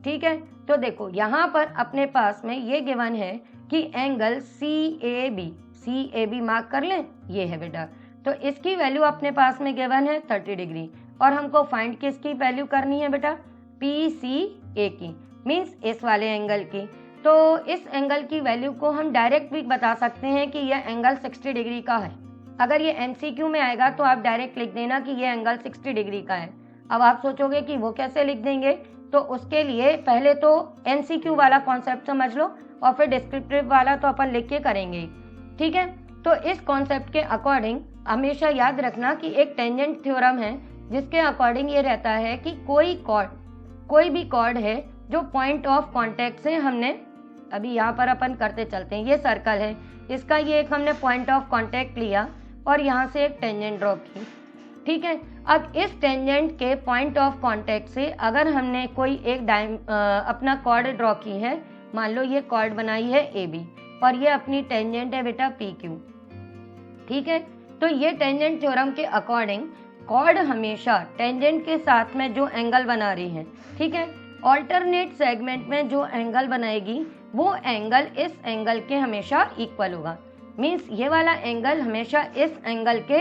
ठीक है, तो देखो यहाँ पर अपने पास में ये गिवन है कि angle C A B mark कर लें, ये है बेटा। तो इसकी वैल्यू अपने पास में गिवन है 30 डिग्री, और हमको फाइंड किसकी वैल्यू करनी है बेटा, पी सी ए की, मीन्स इस वाले एंगल की। तो इस एंगल की वैल्यू को हम डायरेक्ट भी बता सकते हैं कि यह एंगल 60 डिग्री का है। अगर ये एमसीक्यू में आएगा तो आप डायरेक्ट लिख देना कि ये एंगल 60 डिग्री का है। अब आप सोचोगे कि वो कैसे लिख देंगे, तो उसके लिए पहले तो एमसीक्यू वाला कॉन्सेप्ट समझ लो, और फिर डिस्क्रिप्टिव वाला तो अपन लिख के करेंगे। ठीक है, तो इस कॉन्सेप्ट के अकॉर्डिंग हमेशा याद रखना कि एक टेंजेंट थ्योरम है, जिसके अकॉर्डिंग ये रहता है कि कोई भी कॉर्ड है जो पॉइंट ऑफ कांटेक्ट से हमने, अभी यहाँ पर अपन करते चलते हैं, ये सर्कल है, इसका ये एक हमने पॉइंट ऑफ कांटेक्ट लिया और यहाँ से एक टेंजेंट ड्रॉ की। ठीक है, अब इस टेंजेंट के पॉइंट ऑफ कांटेक्ट से अगर हमने कोई एक अपना कॉर्ड ड्रॉ की है, मान लो ये कॉर्ड बनाई है ए बी, और ये अपनी टेंजेंट है बेटा पी क्यू। ठीक है, तो ये टेंजेंट थ्योरम के अकॉर्डिंग कॉर्ड हमेशा टेंजेंट के साथ में जो एंगल बना रही है, ठीक है, ऑल्टरनेट सेगमेंट में जो एंगल बनाएगी वो एंगल इस एंगल के हमेशा इक्वल होगा। मीन्स ये वाला एंगल हमेशा इस एंगल के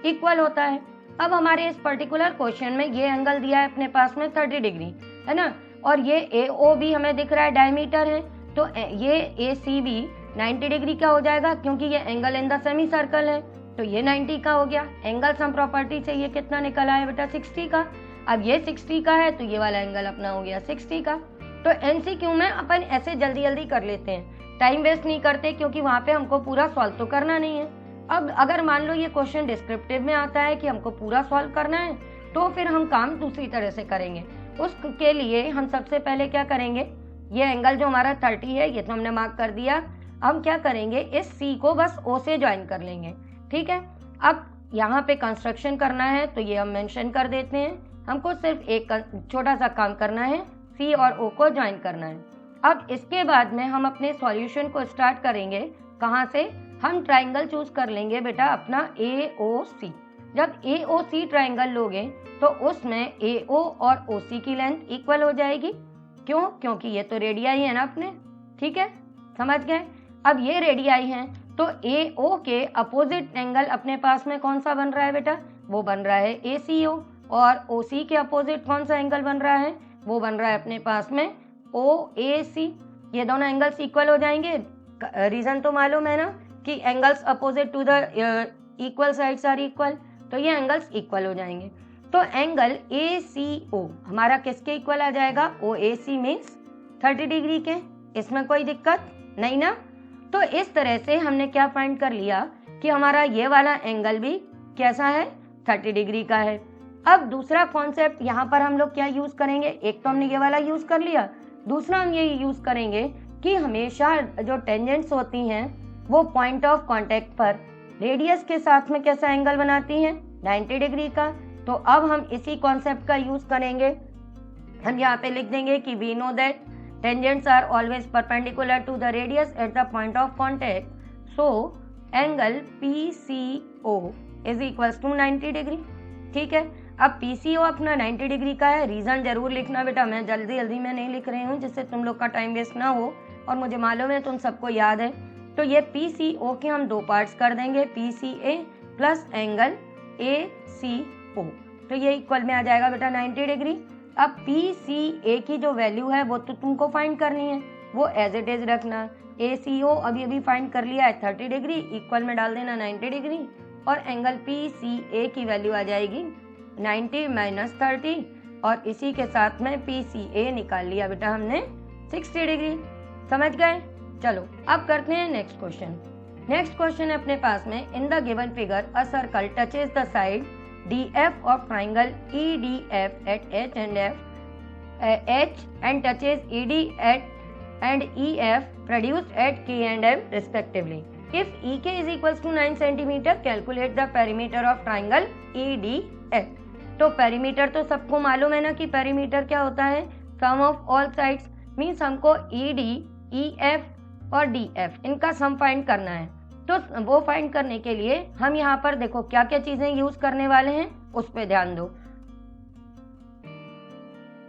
इक्वल होता है। अब हमारे इस पर्टिकुलर क्वेश्चन में ये एंगल दिया है अपने पास में 30 डिग्री, है ना, और ये ए ओ बी हमें दिख रहा है डायमीटर है, तो ये ए सी बी 90 डिग्री का हो जाएगा, क्योंकि ये angle in the semi circle है, तो ये 90 का हो गया। एंगल सम प्रॉपर्टी से ये कितना निकल आया बेटा, 60 का। अब ये 60 का है तो ये वाला एंगल अपना हो गया 60 का। तो एमसीक्यू में अपन ऐसे जल्दी जल्दी कर लेते हैं, टाइम वेस्ट नहीं करते, क्योंकि वहाँ पे हमको पूरा सॉल्व तो करना नहीं है। अब अगर मान लो ये क्वेश्चन डिस्क्रिप्टिव में आता है कि हमको पूरा सॉल्व करना है, तो फिर हम काम दूसरी तरह से करेंगे। उसके लिए हम सबसे पहले क्या करेंगे, ये एंगल जो हमारा 30 है ये तो हमने मार्क कर दिया। हम क्या करेंगे, इस सी को बस ओ से ज्वाइन कर लेंगे। ठीक है, अब यहाँ पे कंस्ट्रक्शन करना है तो ये हम मेंशन कर देते हैं। हमको सिर्फ एक छोटा सा काम करना है, सी और ओ को ज्वाइन करना है। अब इसके बाद में हम अपने सॉल्यूशन को स्टार्ट करेंगे। कहाँ से, हम ट्राइंगल चूज कर लेंगे बेटा अपना ए ओ सी। जब ए ओ सी ट्राइंगल लोगे तो उसमें ए ओ और ओ सी की लेंथ इक्वल हो जाएगी। क्यों, क्योंकि ये तो रेडियाई है ना अपने। ठीक है, समझ गए। अब ये रेडियाई हैं तो ए ओ के अपोजिट एंगल अपने पास में कौन सा बन रहा है बेटा, वो बन रहा है ए सी ओ, और ओ सी के अपोजिट कौन सा एंगल बन रहा है, वो बन रहा है अपने पास में ओ ए सी। ये दोनों एंगल्स इक्वल हो जाएंगे। रीजन तो मालूम है ना कि angles opposite to the equal sides are equal, तो ये एंगल्स इक्वल हो जाएंगे। तो एंगल ए सी ओ हमारा किसके इक्वल आ जाएगा, ओ ए सी मीन्स 30 डिग्री के। इसमें कोई दिक्कत नहीं ना। तो इस तरह से हमने क्या फाइंड कर लिया कि हमारा ये वाला एंगल भी कैसा है, 30 डिग्री का है। अब दूसरा कॉन्सेप्ट यहाँ पर हम लोग क्या यूज करेंगे, एक तो हमने ये वाला यूज कर लिया, दूसरा हम ये यूज करेंगे कि हमेशा जो टेंजेंट्स होती हैं वो पॉइंट ऑफ कांटेक्ट पर रेडियस के साथ में कैसा एंगल बनाती हैं, 90 डिग्री का। तो अब हम इसी कॉन्सेप्ट का यूज करेंगे। हम यहाँ पे लिख देंगे कि we know that tangents are always perpendicular to the radius at the point of contact, so angle PCO is equals to 90 degree. ठीक है, अब PCO अपना 90 डिग्री का है। रीजन जरूर लिखना बेटा, मैं जल्दी में नहीं लिख रही हूँ जिससे तुम लोग का टाइम वेस्ट ना हो, और मुझे मालूम है तुम सबको याद है। तो ये PCO के हम दो पार्ट्स कर देंगे, PCA प्लस एंगल ACO, तो ये इक्वल में आ जाएगा बेटा 90 डिग्री। अब PCA की जो वैल्यू है वो तो तुमको फाइंड करनी है, वो एज इट इज रखना। ACO अभी फाइंड कर लिया है 30 डिग्री, इक्वल में डाल देना 90 डिग्री, और एंगल PCA की वैल्यू आ जाएगी 90 माइनस 30, और इसी के साथ में PCA निकाल लिया बेटा हमने 60 डिग्री। समझ गए? चलो अब करते हैं नेक्स्ट क्वेश्चन। नेक्स्ट क्वेश्चन है अपने पास में, in the given figure a circle touches the side DF of triangle EDF at H and H and touches ED and EF produced at K and M respectively. If EK is equals to 9 cm, calculate the perimeter of triangle EDF. तो perimeter तो सबको मालूम है ना कि perimeter क्या होता है, सम ऑफ ऑल साइड्स, मीन्स हमको ED, EF और DF इनका सम फाइंड करना है। तो वो फाइंड करने के लिए हम यहाँ पर देखो क्या क्या चीजें यूज करने वाले हैं, उस पे ध्यान दो।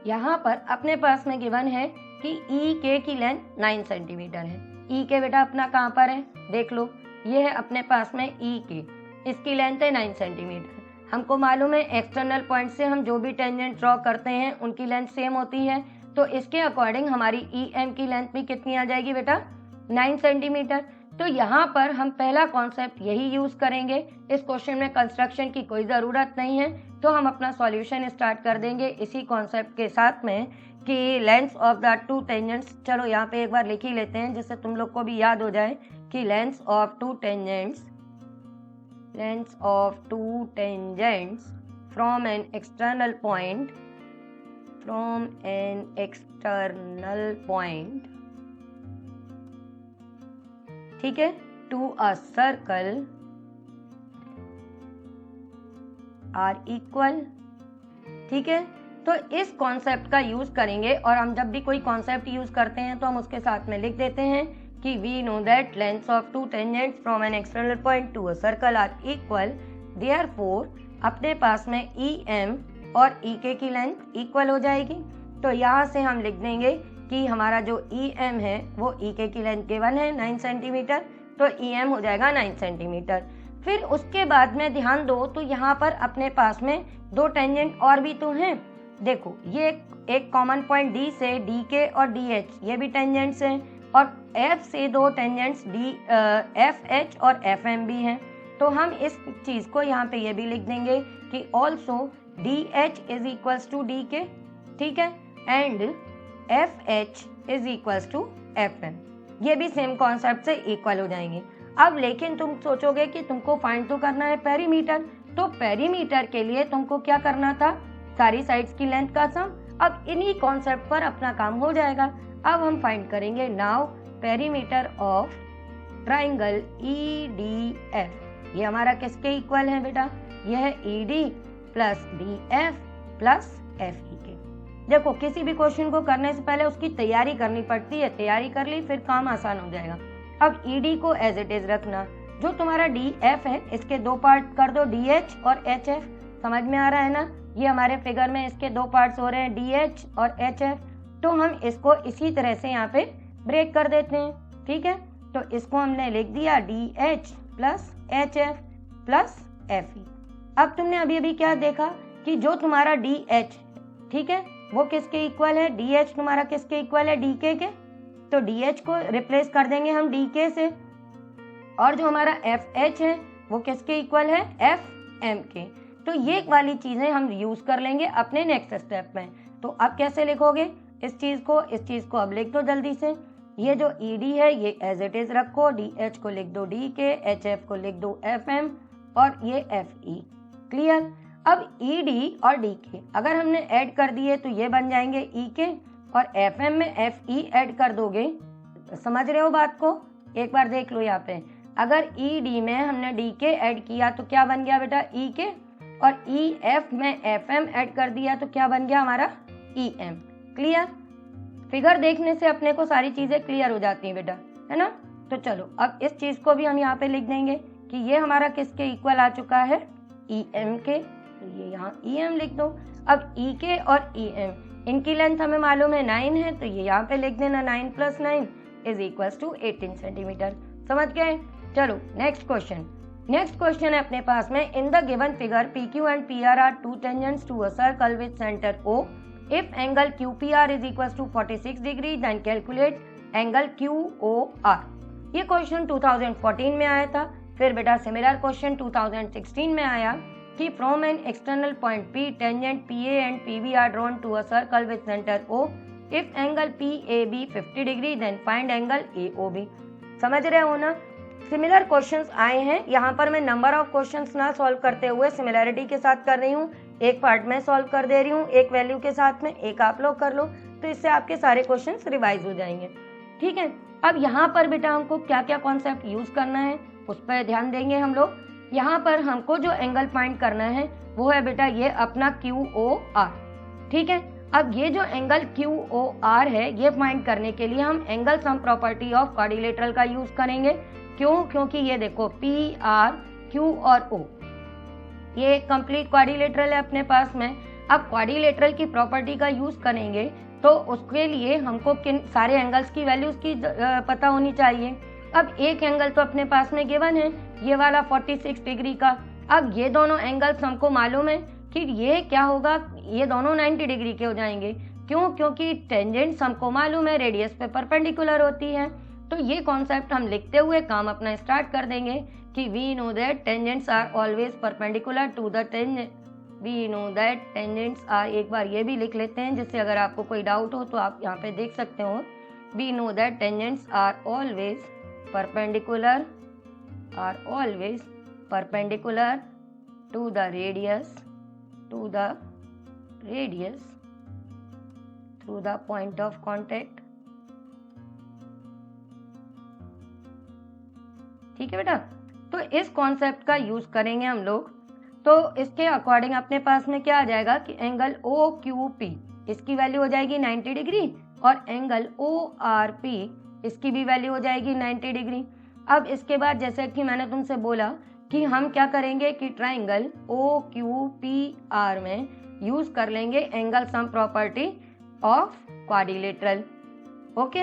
यहाँ पर अपने पास में गिवन है कि EK की लेंथ 9 सेंटीमीटर है। EK बेटा अपना कहाँ पर है, देख लो, ये है अपने पास में EK, इसकी लेंथ है 9 सेंटीमीटर। हमको मालूम है एक्सटर्नल पॉइंट से हम जो भी टेंजेंट ड्रॉ करते हैं उनकी लेंथ सेम होती है, तो इसके अकॉर्डिंग हमारी EM की लेंथ भी कितनी आ जाएगी बेटा, 9 सेंटीमीटर। तो यहाँ पर हम पहला कॉन्सेप्ट यही यूज करेंगे। इस क्वेश्चन में कंस्ट्रक्शन की कोई ज़रूरत नहीं है, तो हम अपना सॉल्यूशन स्टार्ट कर देंगे इसी कॉन्सेप्ट के साथ में कि lengths of the two tangents. चलो यहाँ पे एक बार लिख ही लेते हैं जिससे तुम लोग को भी याद हो जाए कि lengths of two tangents from an external point ठीक है, to a circle are equal. ठीक है, तो इस कॉन्सेप्ट का यूज करेंगे, और हम जब भी कोई कॉन्सेप्ट यूज करते हैं तो हम उसके साथ में लिख देते हैं कि we know that lengths of two tangents from an external point to a circle are equal, therefore अपने पास में EM और EK की लेंथ इक्वल हो जाएगी। तो यहाँ से हम लिख देंगे कि हमारा जो EM है वो EK की लेंथ गिवन है 9 सेंटीमीटर, तो EM हो जाएगा 9 सेंटीमीटर। फिर उसके बाद में ध्यान दो तो यहाँ पर अपने पास में दो टेंजेंट और भी तो हैं। देखो ये एक कॉमन पॉइंट D से DK और DH ये भी टेंजेंट्स हैं, और F से दो टेंजेंट्स FH और FM भी हैं। तो हम इस चीज को यहाँ पे ये भी लिख देंगे कि also DH is equals to DK, ठीक है, and FH is equals to FM, ये भी सेम कॉन्सेप्ट से इक्वल हो जाएंगे। अब लेकिन तुम सोचोगे कि तुमको फाइंड तो करना है पेरीमीटर, तो पेरीमीटर के लिए तुमको क्या करना था, सारी साइड्स की लेंथ का सम। अब इन्हीं कॉन्सेप्ट पर अपना काम हो जाएगा। अब हम फाइंड करेंगे now perimeter of triangle EDF। ये हमारा किसके इक्वल है बेटा, यह है ED plus DF plus FE। देखो किसी भी क्वेश्चन को करने से पहले उसकी तैयारी करनी पड़ती है, तैयारी कर ली फिर काम आसान हो जाएगा। अब ED को एज इट इज रखना, जो तुम्हारा DF है इसके दो पार्ट कर दो, DH और HF। समझ में आ रहा है ना, ये हमारे फिगर में इसके दो पार्ट्स हो रहे हैं DH और HF, तो हम इसको इसी तरह से यहाँ पे ब्रेक कर देते हैं। ठीक है, तो इसको हमने लिख दिया DH plus HF plus FE। अब तुमने अभी क्या देखा कि जो तुम्हारा DH ठीक है वो किसके इक्वल है, DH तुम्हारा किसके इक्वल है, DK के, तो DH को रिप्लेस कर देंगे हम DK से, और जो हमारा FH है वो किसके इक्वल है, FM के। तो ये वाली चीजें हम यूज कर लेंगे अपने नेक्स्ट स्टेप में। तो अब कैसे लिखोगे इस चीज को अब लिख दो जल्दी से। ये जो ED है ये एज इट इज रखो, DH को लिख दो DK, HF को लिख दो FM और ये FE। क्लियर। अब ED और DK अगर हमने ऐड कर दिए तो ये बन जाएंगे EK और FM में FE ऐड कर दोगे। समझ रहे हो बात को? एक बार देख लो यहाँ पे, अगर ED में हमने DK ऐड किया तो क्या बन गया बेटा EK और EF में FM ऐड कर दिया तो क्या बन गया हमारा EM। क्लियर। फिगर देखने से अपने को सारी चीजें क्लियर हो जाती हैं बेटा, है ना। तो चलो अब इस चीज को भी हम यहाँ पे लिख देंगे कि ये हमारा किसके इक्वल आ चुका है, EM के। तो ये यहाँ EM लिख दो। अब EK और EM इनकी लेंथ हमें मालूम है 9 है, तो ये यहाँ पे लिख देना 9 + 9 = 18 सेंटीमीटर। समझ गए। चलो नेक्स्ट क्वेश्चन। नेक्स्ट क्वेश्चन है अपने पास में, in the given figure PQ and PR are two tangents to a circle with centre O। If angle QPR is equals to 46 degree, then calculate angle QOR। ये question 2014 में आया था। फिर बेटा सिमिलर क्वेश्चन 2016 में आया कि from an external point P tangent PA and PB are drawn to a circle with centre O। If angle PAB 50 degree, then find angle AOB। समझ रहे हो ना। सिमिलर क्वेश्चंस आए हैं। यहाँ पर मैं नंबर ऑफ क्वेश्चंस ना सॉल्व करते हुए सिमिलैरिटी के साथ कर रही हूँ। एक पार्ट में सॉल्व कर दे रही हूँ एक वैल्यू के साथ में, एक आप लोग कर लो, तो इससे आपके सारे क्वेश्चंस रिवाइज हो जाएंगे। ठीक है। अब यहाँ पर बेटा हमको क्या क्या कॉन्सेप्ट यूज करना है उस पर ध्यान देंगे हम लोग। यहाँ पर हमको जो एंगल फाइंड करना है वो है बेटा ये अपना QOR। ठीक है। अब ये जो एंगल QOR है ये फाइंड करने के लिए हम angle sum property of quadrilateral का यूज करेंगे। क्यों? क्योंकि ये देखो PR, Q और O ये कंप्लीट क्वाड्रिलेटरल है अपने पास में। अब क्वाड्रिलेटरल की प्रॉपर्टी का यूज करेंगे तो उसके लिए हमको किन सारे एंगल्स की वैल्यूज की पता होनी चाहिए। अब एक एंगल तो अपने पास में गिवन है ये वाला 46 डिग्री का। अब ये दोनों एंगल्स हमको मालूम है कि ये क्या होगा, ये दोनों 90 डिग्री के हो जाएंगे। क्यों? क्योंकि टेंजेंट्स हमको मालूम है रेडियस पे परपेंडिकुलर होती है। तो ये कॉन्सेप्ट हम लिखते हुए काम अपना स्टार्ट कर देंगे कि we know that tangents are always perpendicular to the tangent. We know that tangents are, एक बार ये भी लिख लेते हैं जिससे अगर आपको कोई डाउट हो तो आप यहाँ पे देख सकते हो। We know that tangents are always perpendicular to the radius through the point of contact. ठीक है बेटा। तो इस कॉन्सेप्ट का यूज करेंगे हम लोग। तो इसके अकॉर्डिंग अपने पास में क्या आ जाएगा कि एंगल OQP इसकी वैल्यू हो जाएगी 90 डिग्री और एंगल ORP इसकी भी वैल्यू हो जाएगी 90 डिग्री। अब इसके बाद जैसे कि मैंने तुमसे बोला कि हम क्या करेंगे कि ट्राइंगल OQPR में यूज कर लेंगे angle sum property of quadrilateral. Okay,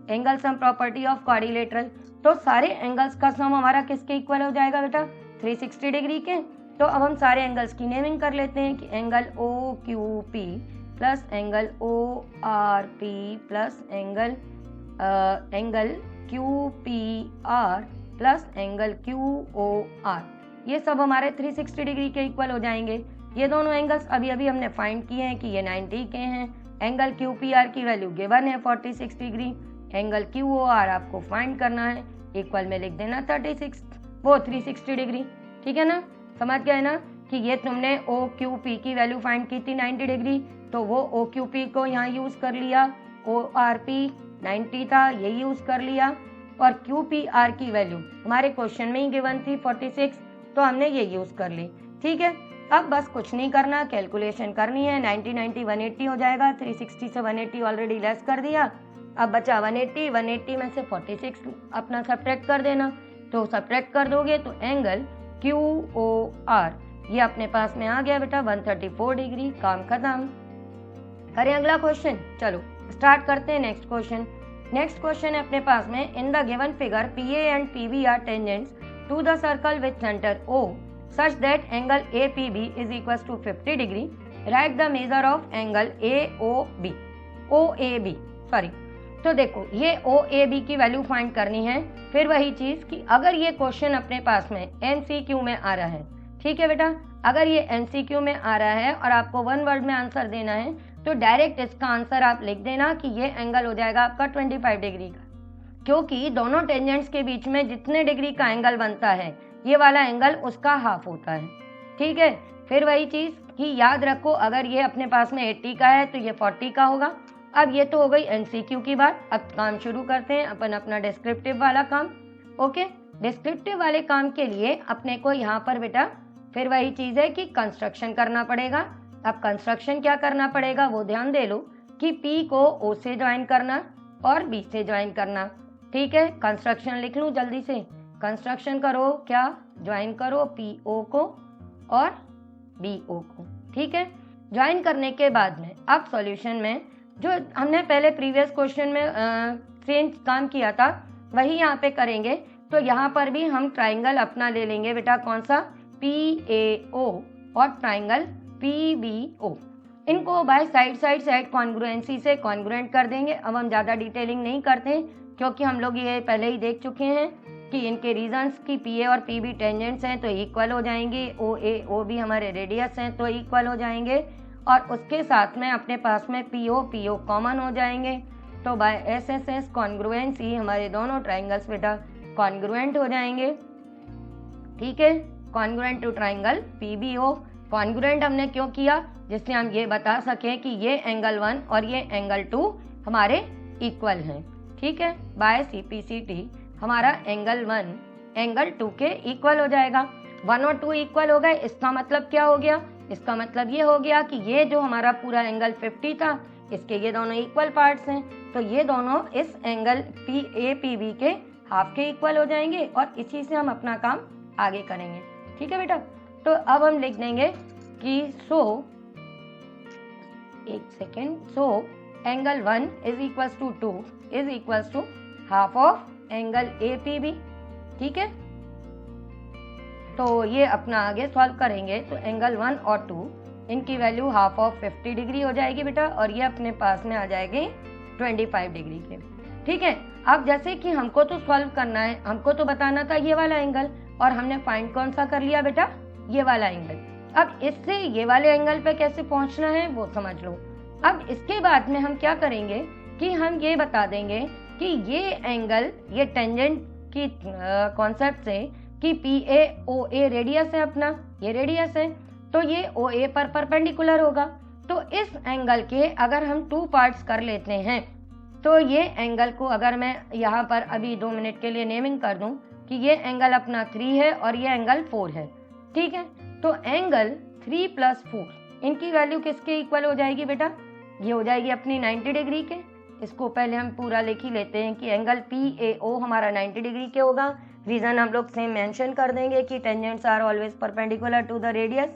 angle sum property of quadrilateral. तो सारे एंगल्स का सम हमारा किसके इक्वल हो जाएगा बेटा, 360 डिग्री के। तो अब हम सारे एंगल्स की नेमिंग कर लेते हैं कि angle OQP plus angle ORP plus angle QPR plus angle QOR, ये सब हमारे 360 डिग्री के इक्वल हो जाएंगे। ये दोनों एंगल्स अभी अभी हमने फाइंड किए हैं कि ये 90 के हैं। एंगल QPR की वैल्यू गिवन है 46 डिग्री। एंगल QOR आपको फाइंड करना है, इक्वल में लिख देना 360 डिग्री। ठीक है ना, समझ गए ना कि ये तुमने OQP की वैल्यू फाइंड की थी 90 डिग्री, तो वो OQP को यहाँ यूज कर लिया। ORP 90 था, ये यूज कर लिया। और QPR की वैल्यू हमारे क्वेश्चन में ही गिवन थी 46, तो हमने ये यूज कर ली। ठीक है, अब बस कुछ नहीं करना, कैलकुलेशन करनी है। 90 90 180 हो जाएगा। 360 से 180 ऑलरेडी लेस कर दिया। अब बचा 180 में से 46 अपना सब्ट्रैक्ट कर देना। तो सब्ट्रैक्ट कर दोगे तो एंगल QOR ये अपने पास में आ गया बेटा 134 डिग्री। काम खत्म। करें अगला क्वेश्चन। चलो स्टार्ट करते हैं नेक्स्ट क्वेश्चन। नेक्स्ट क्वेश्चन है अपने पास में, in the given figure PA and PB are tangents to the circle with centre O such that angle APB is equals to 50 degree. Write the measure of angle OAB। तो देखो ये OAB की value find करनी है। फिर वही चीज कि अगर ये क्वेश्चन अपने पास में MCQ में आ रहा है, ठीक है बेटा, अगर ये MCQ में आ रहा है और आपको वन वर्ड में आंसर देना है तो डायरेक्ट इसका आंसर आप लिख देना कि ये एंगल हो जाएगा आपका 25 डिग्री का। क्योंकि दोनों टेंजेंट्स के बीच में जितने डिग्री का एंगल बनता है ये वाला एंगल उसका हाफ होता है। ठीक है, फिर वही चीज कि याद रखो, अगर ये अपने पास में 80 का है तो ये 40 का होगा। अब ये तो हो गई एमसीक्यू की बात। अब काम शुरू करते हैं अपन अपना डिस्क्रिप्टिव वाला काम। ओके, डिस्क्रिप्टिव वाले काम के लिए अपने को यहाँ पर बेटा फिर वही चीज है कि कंस्ट्रक्शन करना पड़ेगा। अब कंस्ट्रक्शन क्या करना पड़ेगा वो ध्यान दे लो कि P को O से ज्वाइन करना और B से ज्वाइन करना। ठीक है, कंस्ट्रक्शन लिख लूँ जल्दी से। कंस्ट्रक्शन करो, क्या ज्वाइन करो PO को और BO को। ठीक है, ज्वाइन करने के बाद में अब सॉल्यूशन में जो हमने पहले प्रीवियस क्वेश्चन में सेम काम किया था वही यहाँ पे करेंगे। तो यहाँ पर भी हम ट्राइंगल अपना ले लेंगे बेटा, कौन सा, PAO और ट्राइंगल PBO। इनको बाय साइड कॉन्ग्रुएंसी से कॉन्ग्रुएंट कर देंगे। अब हम ज़्यादा डिटेलिंग नहीं करते क्योंकि हम लोग ये पहले ही देख चुके हैं कि इनके रीजंस की PA और PB टेंजेंट्स हैं तो इक्वल हो जाएंगे, OA OB हमारे रेडियस हैं तो इक्वल हो जाएंगे, और उसके साथ में अपने पास में PO कॉमन हो जाएंगे। तो बाय SSS कॉन्ग्रुएंसी हमारे दोनों ट्राइंगल्स बेटा कॉन्ग्रुएंट हो जाएंगे। ठीक है, congruent to triangle PBO। Congruent हमने क्यों किया, जिससे हम ये बता सकें कि ये एंगल 1 और ये एंगल 2 हमारे इक्वल हैं। ठीक है, बाय CPCT हमारा एंगल 1 एंगल 2 के इक्वल हो जाएगा। 1 और 2 इक्वल हो गए, इसका मतलब क्या हो गया, इसका मतलब ये हो गया कि ये जो हमारा पूरा एंगल 50 था इसके ये दोनों इक्वल पार्ट्स हैं, तो ये दोनों इस एंगल PAPB के हाफ के इक्वल हो जाएंगे और इसी से हम अपना काम आगे करेंगे। ठीक है बेटा, तो अब हम लिख देंगे कि so angle 1 is equals to 2 is equals to half of angle APB। ठीक है, तो ये अपना आगे सॉल्व करेंगे तो एंगल 1 और 2 इनकी वैल्यू हाफ ऑफ 50 डिग्री हो जाएगी बेटा, और ये अपने पास में आ जाएगी 25 डिग्री के। ठीक है, अब जैसे कि हमको तो सॉल्व करना है, हमको तो बताना था ये वाला एंगल, और हमने फाइंड कौन सा कर लिया बेटा, ये वाला एंगल। अब इससे ये वाले एंगल पे कैसे पहुंचना है वो समझ लो। अब इसके बाद में हम क्या करेंगे कि हम ये बता देंगे कि ये एंगल, ये टेंजेंट की कॉन्सेप्ट से कि PAOA रेडियस है अपना, ये रेडियस है तो ये OA पर परपेंडिकुलर होगा। तो इस एंगल के अगर हम 2 पार्ट्स कर लेते हैं तो ये एंगल को अगर मैं यहाँ पर अभी 2 मिनट के लिए नेमिंग कर दूं कि ये एंगल अपना 3 है और ये एंगल 4 है। ठीक है, तो एंगल 3 + 4 इनकी वैल्यू किसके इक्वल हो जाएगी बेटा, ये हो जाएगी अपनी 90 डिग्री के। इसको पहले हम पूरा लिख ही लेते हैं कि एंगल PAO हमारा 90 डिग्री के होगा। रीजन हम लोग सेम मेंशन कर देंगे कि tangents are always perpendicular to the radius.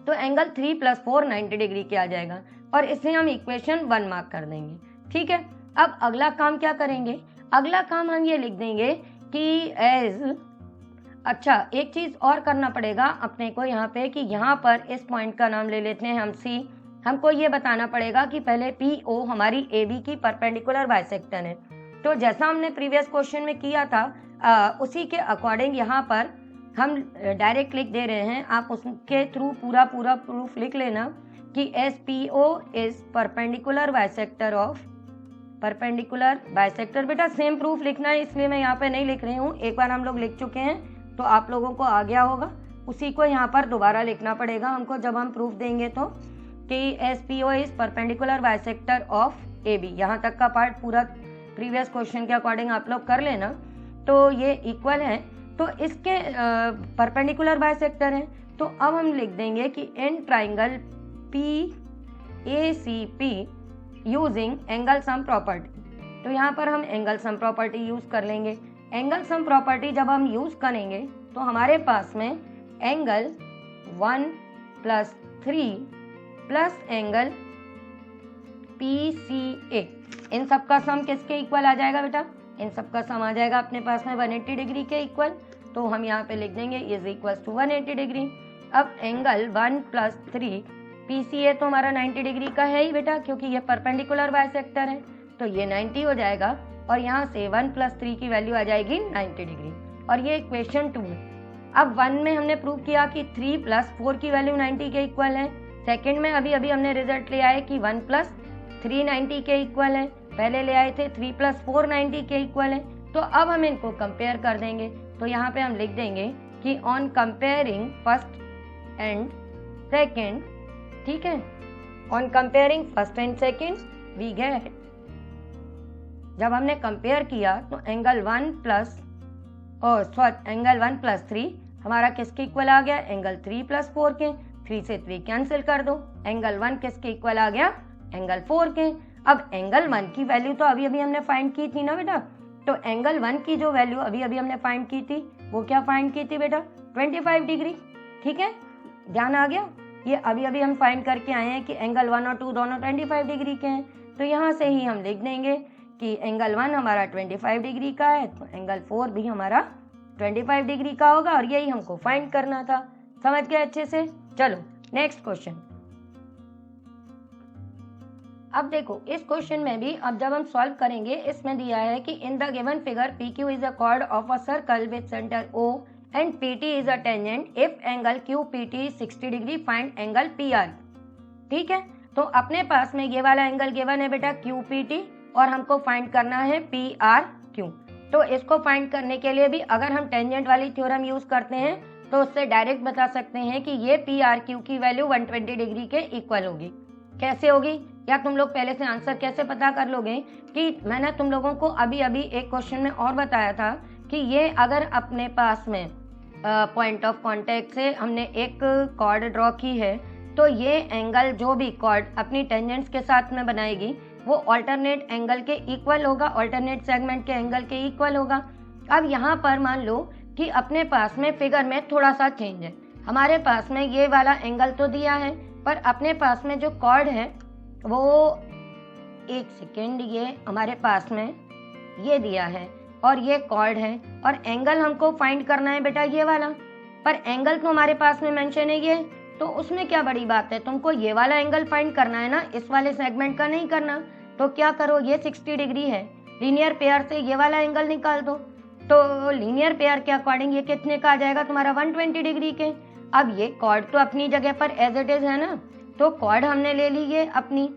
तो एंगल 3 + 4 90 डिग्री के आ जाएगा और इसे हम इक्वेशन 1 मार्क कर देंगे। ठीक है, अब अगला काम क्या करेंगे, अगला काम हम ये लिख देंगे कि अच्छा एक चीज और करना पड़ेगा अपने को यहाँ पे कि यहाँ पर इस पॉइंट का नाम ले लेते हैं हम C। हमको ये बताना पड़ेगा कि पहले PO हमारी AB की परपेंडिकुलर बाइसेक्टर है। तो जैसा हमने प्रीवियस क्वेश्चन में किया था उसी के अकॉर्डिंग यहाँ पर हम डायरेक्ट लिख दे रहे हैं। आप उसके थ्रू पूरा प्रूफ लिख लेना कि SPO is perpendicular bisector of perpendicular bisector. बेटा सेम प्रूफ लिखना है इसलिए मैं यहाँ पे नहीं लिख रही हूँ, एक बार हम लोग लिख चुके हैं तो आप लोगों को आ गया होगा, उसी को यहाँ पर दोबारा लिखना पड़ेगा हमको जब हम प्रूफ देंगे तो कि SPO is perpendicular bisector of AB। यहाँ तक का पार्ट पूरा प्रीवियस क्वेश्चन के अकॉर्डिंग आप लोग कर लेना। तो ये इक्वल है तो इसके परपेंडिकुलर बाइसेक्टर हैं, तो अब हम लिख देंगे कि in triangle PACP using angle sum property. तो यहाँ पर हम एंगल सम प्रॉपर्टी यूज कर लेंगे। एंगल सम प्रॉपर्टी जब हम यूज करेंगे तो हमारे पास में एंगल 1 + 3 प्लस एंगल PCA, इन सब का सम किसके इक्वल आ जाएगा बेटा, इन सब का सम आ जाएगा अपने पास में 180 डिग्री के इक्वल। तो हम यहाँ पे लिख देंगे इज इक्वल्स टू 180 डिग्री। अब एंगल 1 + 3 PCA तो हमारा 90 डिग्री का है ही बेटा, क्योंकि ये परपेंडिकुलर बाइसेक्टर है तो ये 90 हो जाएगा और यहाँ से 1 + 3 की वैल्यू आ जाएगी 90 डिग्री, और ये इक्वेशन 2 है। अब 1 में हमने प्रूव किया कि 3 + 4 की वैल्यू 90 के इक्वल है। सेकंड में अभी हमने रिजल्ट लिया है कि 1 + 3 90 के इक्वल है। पहले ले आए थे 3 + 4 90 के इक्वल है। तो अब हम इनको कंपेयर कर देंगे। तो यहाँ पे हम लिख देंगे कि on comparing first and second, ठीक है, on comparing first and second we get, जब हमने कंपेयर किया तो एंगल 1 + 3 हमारा किसके इक्वल आ गया, एंगल 3 + 4 के। 3 से 3 कैंसिल कर दो, एंगल 1 किसके इक्वल आ गया, एंगल 4 के। अब एंगल 1 की वैल्यू तो अभी अभी हमने फाइंड की थी ना बेटा, तो एंगल 1 की जो वैल्यू अभी अभी हमने फाइंड की थी वो क्या फाइंड की थी बेटा, 25 डिग्री। ठीक है, ध्यान आ गया। ये अभी अभी हम फाइंड करके आए हैं कि एंगल 1 और 2 दोनों 25 डिग्री के हैं। तो यहाँ से ही हम लिख देंगे कि एंगल 1 हमारा 25 डिग्री का है, तो एंगल 4 भी हमारा 25 डिग्री का होगा, और यही हमको फाइंड करना था। समझ गए अच्छे से। चलो नेक्स्ट क्वेश्चन। अब देखो इस क्वेश्चन में भी अब जब हम सॉल्व करेंगे, इसमें दिया है कि इन the given figure PQ is a cord of a circle with centre O and PT is a tangent. If angle QPT 60 degree find angle PR। ठीक है, तो अपने पास में ये वाला एंगल गिवन है बेटा QPT, और हमको फाइंड करना है PRQ। तो इसको फाइंड करने के लिए भी अगर हम टेंजेंट वाली थ्योरम यूज करते हैं तो उससे डायरेक्ट बता सकते हैं कि ये PRQ की वैल्यू 120 डिग्री के इक्वल होगी। कैसे होगी, या तुम लोग पहले से आंसर कैसे पता कर लोगे कि मैंने तुम लोगों को अभी अभी एक क्वेश्चन में और बताया था कि ये अगर अपने पास में पॉइंट ऑफ कांटेक्ट से हमने एक कॉर्ड ड्रॉ की है, तो ये एंगल जो भी कॉर्ड अपनी टेंजेंट्स के साथ में बनाएगी वो ऑल्टरनेट एंगल के इक्वल होगा, ऑल्टरनेट सेगमेंट के एंगल के इक्वल होगा। अब यहाँ पर मान लो कि अपने पास में फिगर में थोड़ा सा चेंज है। हमारे पास में ये वाला एंगल तो दिया है, पर अपने पास में जो कॉर्ड है वो, एक सेकेंड, ये हमारे पास में ये दिया है और ये कॉर्ड है, और एंगल हमको फाइंड करना है बेटा ये वाला, पर एंगल तो हमारे पास में मेंशन है ये, तो उसमें क्या बड़ी बात है, तुमको ये वाला एंगल फाइंड करना है ना, इस वाले सेगमेंट का नहीं करना। तो क्या करो, ये 60 डिग्री है, लीनियर पेयर से ये वाला एंगल निकाल दो। तो लीनियर पेयर के अकॉर्डिंग ये कितने का आ जाएगा तुम्हारा, 120 डिग्री के। अब ये कॉर्ड तो अपनी जगह पर एज इट इज है ना, तो कॉर्ड हमने ले ली ये अपनी,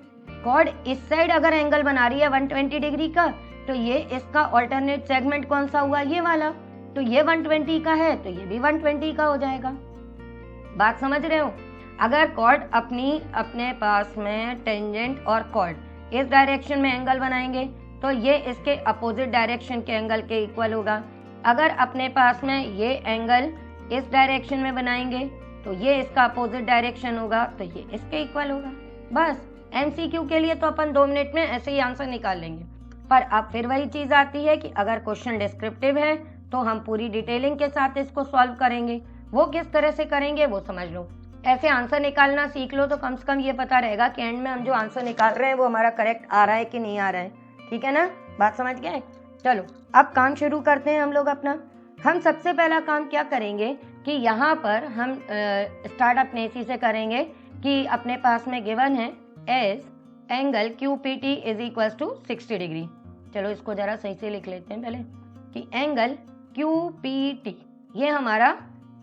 कॉर्ड इस साइड अगर एंगल बना रही है 120 डिग्री का, तो ये इसका ऑल्टरनेट सेगमेंट कौन सा हुआ, ये वाला, तो ये 120 का है तो ये भी 120 का हो जाएगा। बात समझ रहे हो। अगर कॉर्ड अपने पास में टेंजेंट और कॉर्ड इस डायरेक्शन में एंगल बनाएंगे तो ये इसके अपोजिट डायरेक्शन के एंगल के इक्वल होगा। अगर अपने पास में ये एंगल इस डायरेक्शन में बनाएंगे तो ये इसका अपोजिट डायरेक्शन होगा, तो ये इसके इक्वल होगा। बस MCQ के लिए तो अपन 2 मिनट में ऐसे ही आंसर निकाल लेंगे। पर अब फिर वही चीज आती है कि अगर क्वेश्चन डिस्क्रिप्टिव है तो हम पूरी डिटेलिंग के साथ इसको सॉल्व करेंगे। वो किस तरह से करेंगे वो समझ लो। ऐसे आंसर निकालना सीख लो तो कम से कम ये पता रहेगा कि एंड में हम जो आंसर निकाल रहे हैं वो हमारा करेक्ट आ रहा है कि नहीं आ रहा है। ठीक है ना, बात समझ गए। चलो अब काम शुरू करते हैं हम लोग अपना। हम सबसे पहला काम क्या करेंगे कि यहाँ पर हम स्टार्ट अपने इसी से करेंगे कि अपने पास में गिवन है as angle QPT is equal to 60 degree. चलो इसको जरा सही से लिख लेते हैं पहले कि एंगल QPT ये हमारा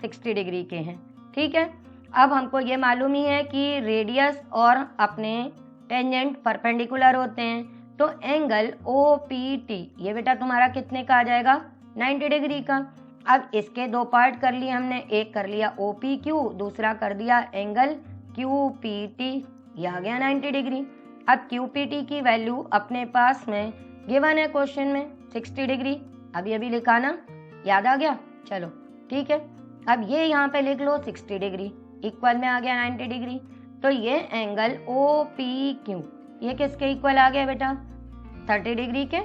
60 डिग्री के हैं। ठीक है, अब हमको ये मालूम ही है कि रेडियस और अपने टेंजेंट परपेंडिकुलर होते हैं, तो एंगल OPT ये बेटा तुम्हारा कितने का आ जाएगा, 90 डिग्री का। अब इसके 2 पार्ट कर लिए हमने, एक कर लिया OPQ, दूसरा कर दिया एंगल QPT, ये आ गया 90 डिग्री। अब QPT की वैल्यू अपने पास में गिवन है क्वेश्चन में 60 डिग्री, अभी अभी लिखा ना, याद आ गया। चलो ठीक है, अब ये यहाँ पे लिख लो 60 डिग्री इक्वल में आ गया 90 डिग्री, तो ये एंगल OPQ ये किसके इक्वल आ गया बेटा, 30 डिग्री के।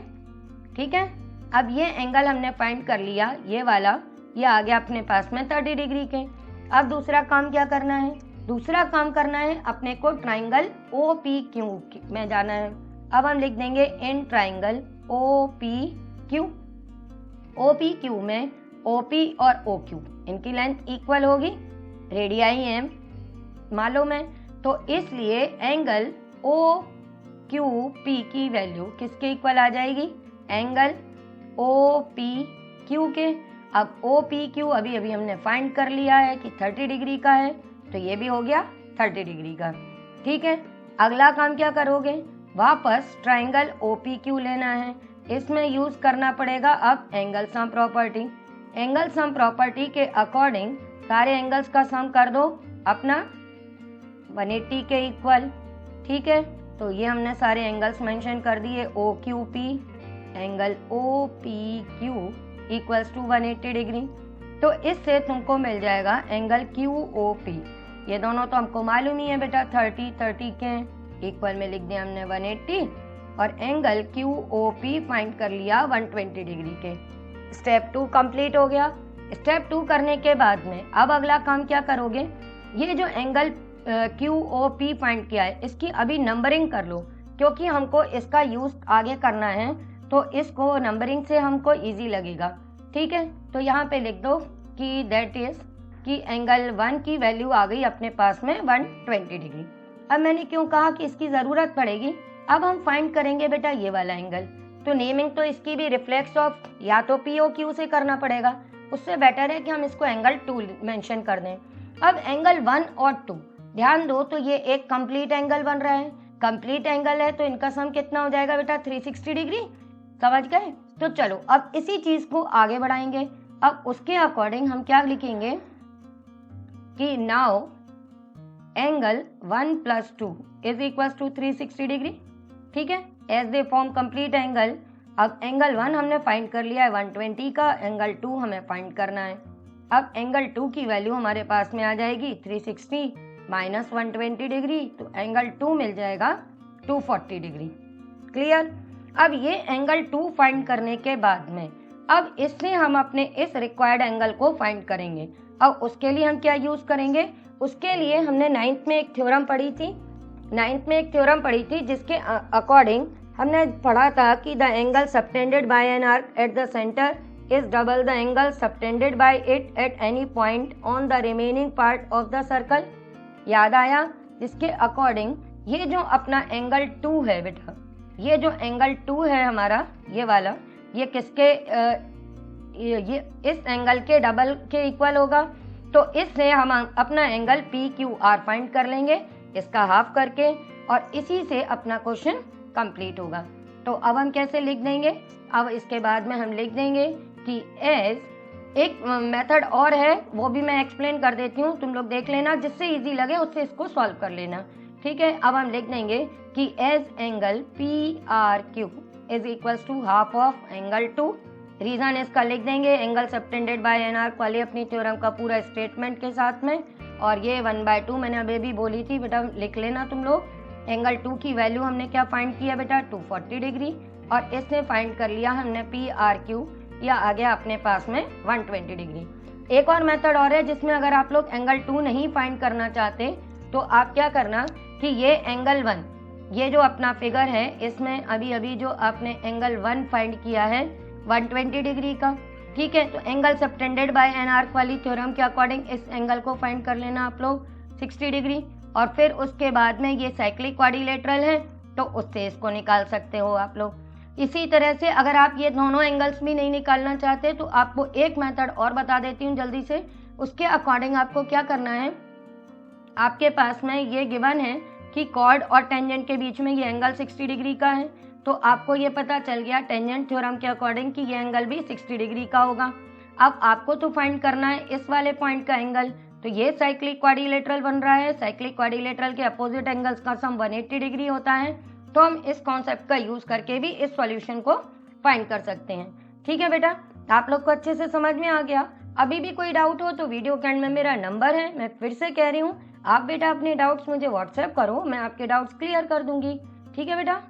ठीक है, अब ये एंगल हमने फाइंड कर लिया, ये वाला ये आ गया अपने पास में 30 डिग्री के। अब दूसरा काम क्या करना है, दूसरा काम करना है अपने को ट्राइंगल OPQ में जाना है। अब हम लिख देंगे इन ट्राइंगल OPQ में OP और OQ इनकी लेंथ इक्वल होगी, रेडियाई M मालूम है, तो इसलिए एंगल OQP की वैल्यू किसके इक्वल आ जाएगी, एंगल OPQ के। अब OPQ अभी अभी हमने फाइंड कर लिया है कि 30 डिग्री का है, तो ये भी हो गया 30 डिग्री का। ठीक है, अगला काम क्या करोगे, वापस ट्राइंगल OPQ लेना है। इसमें यूज करना पड़ेगा अब angle sum property. Angle sum property के अकॉर्डिंग सारे एंगल्स का सम कर दो अपना 180 के इक्वल। ठीक है, तो ये हमने सारे एंगल्स मेंशन कर दिए। OQP angle OPQ equals to 180 degree. तो इससे तुमको मिल जाएगा एंगल QOP। ये दोनों तो हमको मालूम ही है बेटा, 30 के इक्वल में लिख दिया हमने 180 और एंगल QOP फाइंड कर लिया 120 डिग्री के। स्टेप 2 कंप्लीट हो गया। स्टेप 2 करने के बाद में अब अगला काम क्या करोगे, ये जो एंगल QOP फाइंड किया है इसकी अभी नंबरिंग कर लो, क्योंकि हमको इसका यूज आगे करना है तो इसको नंबरिंग से हमको इजी लगेगा। ठीक है, तो यहाँ पे लिख दो कि दैट इज कि एंगल 1 की वैल्यू आ गई अपने पास में 120 डिग्री। अब मैंने क्यों कहा कि इसकी ज़रूरत पड़ेगी, अब हम फाइंड करेंगे बेटा ये वाला एंगल, तो नेमिंग तो इसकी भी रिफ्लेक्स ऑफ या तो POQ से करना पड़ेगा, उससे बेटर है कि हम इसको एंगल 2 मेंशन कर दें। अब एंगल 1 और 2 ध्यान दो, तो ये एक कंप्लीट एंगल बन रहा है, कंप्लीट एंगल है तो इनका सम कितना हो जाएगा बेटा 360 डिग्री। समझ गए? तो चलो अब इसी चीज को आगे बढ़ाएंगे। अब उसके अकॉर्डिंग हम क्या लिखेंगे कि now angle 1 + 2 is equal to 360 degree. ठीक है, as they form complete angle. अब एंगल 1 हमने फाइंड कर लिया है 120 का, एंगल 2 हमें फाइंड करना है। अब एंगल 2 की वैल्यू हमारे पास में आ जाएगी 360 माइनस 120 डिग्री, तो एंगल 2 मिल जाएगा 240 डिग्री। क्लियर? अब ये एंगल 2 फाइंड करने के बाद में अब इससे हम अपने इस रिक्वायर्ड एंगल को फाइंड करेंगे। अब उसके लिए हम क्या यूज करेंगे, उसके लिए हमने 9th में एक थ्योरम पढ़ी थी जिसके अकॉर्डिंग हमने पढ़ा था कि the angle subtended by an arc at the centre is double the angle subtended bye it at any point on the remaining part of the circle. याद आया? जिसके अकॉर्डिंग ये जो अपना एंगल 2 है बेटा, ये जो एंगल 2 है हमारा ये वाला, ये किसके ये इस एंगल के डबल के इक्वल होगा। तो इससे हम अपना एंगल PQR फाइंड कर लेंगे इसका हाफ करके, और इसी से अपना क्वेश्चन कंप्लीट होगा। तो अब हम कैसे लिख देंगे, अब इसके बाद में हम लिख देंगे कि एज एक मेथड और है, वो भी मैं एक्सप्लेन कर देती हूँ, तुम लोग देख लेना, जिससे इजी लगे उससे इसको सॉल्व कर लेना। ठीक है, अब हम लिख देंगे कि as angle PRQ is equal to half of angle 2। Reason इसका लिख देंगे angle subtended by an arc वाले अपनी थ्योरम का पूरा स्टेटमेंट के साथ में, और ये 1/2 मैंने अभी भी बोली थी बेटा, लिख लेना तुम लोग। एंगल 2 की वैल्यू हमने क्या फाइंड किया बेटा 240 डिग्री, और इससे फाइंड कर लिया हमने PRQ, या आ गया अपने पास में 120 डिग्री। एक और मेथड और है जिसमें अगर आप लोग एंगल 2 नहीं फाइंड करना चाहते तो आप क्या करना कि ये एंगल 1, ये जो अपना फिगर है इसमें अभी जो आपने एंगल 1 फाइंड किया है 120 डिग्री का। ठीक है, तो angle subtended by an arc वाली थ्योरम के अकॉर्डिंग इस एंगल को फाइंड कर लेना आप लोग 60 डिग्री, और फिर उसके बाद में ये साइक्लिक क्वाड्रिलेटरल है तो उससे इसको निकाल सकते हो आप लोग। इसी तरह से अगर आप ये दोनों एंगल्स भी नहीं निकालना चाहते तो आपको एक मेथड और बता देती हूँ जल्दी से। उसके अकॉर्डिंग आपको क्या करना है, आपके पास में ये गिवन है कि कॉर्ड और टेंजेंट के बीच में ये एंगल 60 डिग्री का है, तो आपको ये पता चल गया टेंजेंट थ्योरम के अकॉर्डिंग कि ये एंगल भी 60 डिग्री का होगा। अब आपको तो फाइंड करना है इस वाले पॉइंट का एंगल, तो ये साइक्लिक क्वाड्रिलेटरल बन रहा है, साइक्लिक क्वाड्रिलेटरल के अपोजिट एंगल्स का सम 180 डिग्री होता है, तो हम इस कॉन्सेप्ट का यूज करके भी इस सॉल्यूशन को फाइंड कर सकते हैं। ठीक है बेटा, आप लोग को अच्छे से समझ में आ गया। अभी भी कोई डाउट हो तो वीडियो के एंड में मेरा नंबर है, मैं फिर से कह रही हूँ, आप बेटा अपने डाउट्स मुझे व्हाट्सएप करो, मैं आपके डाउट्स क्लियर कर दूंगी। ठीक है बेटा।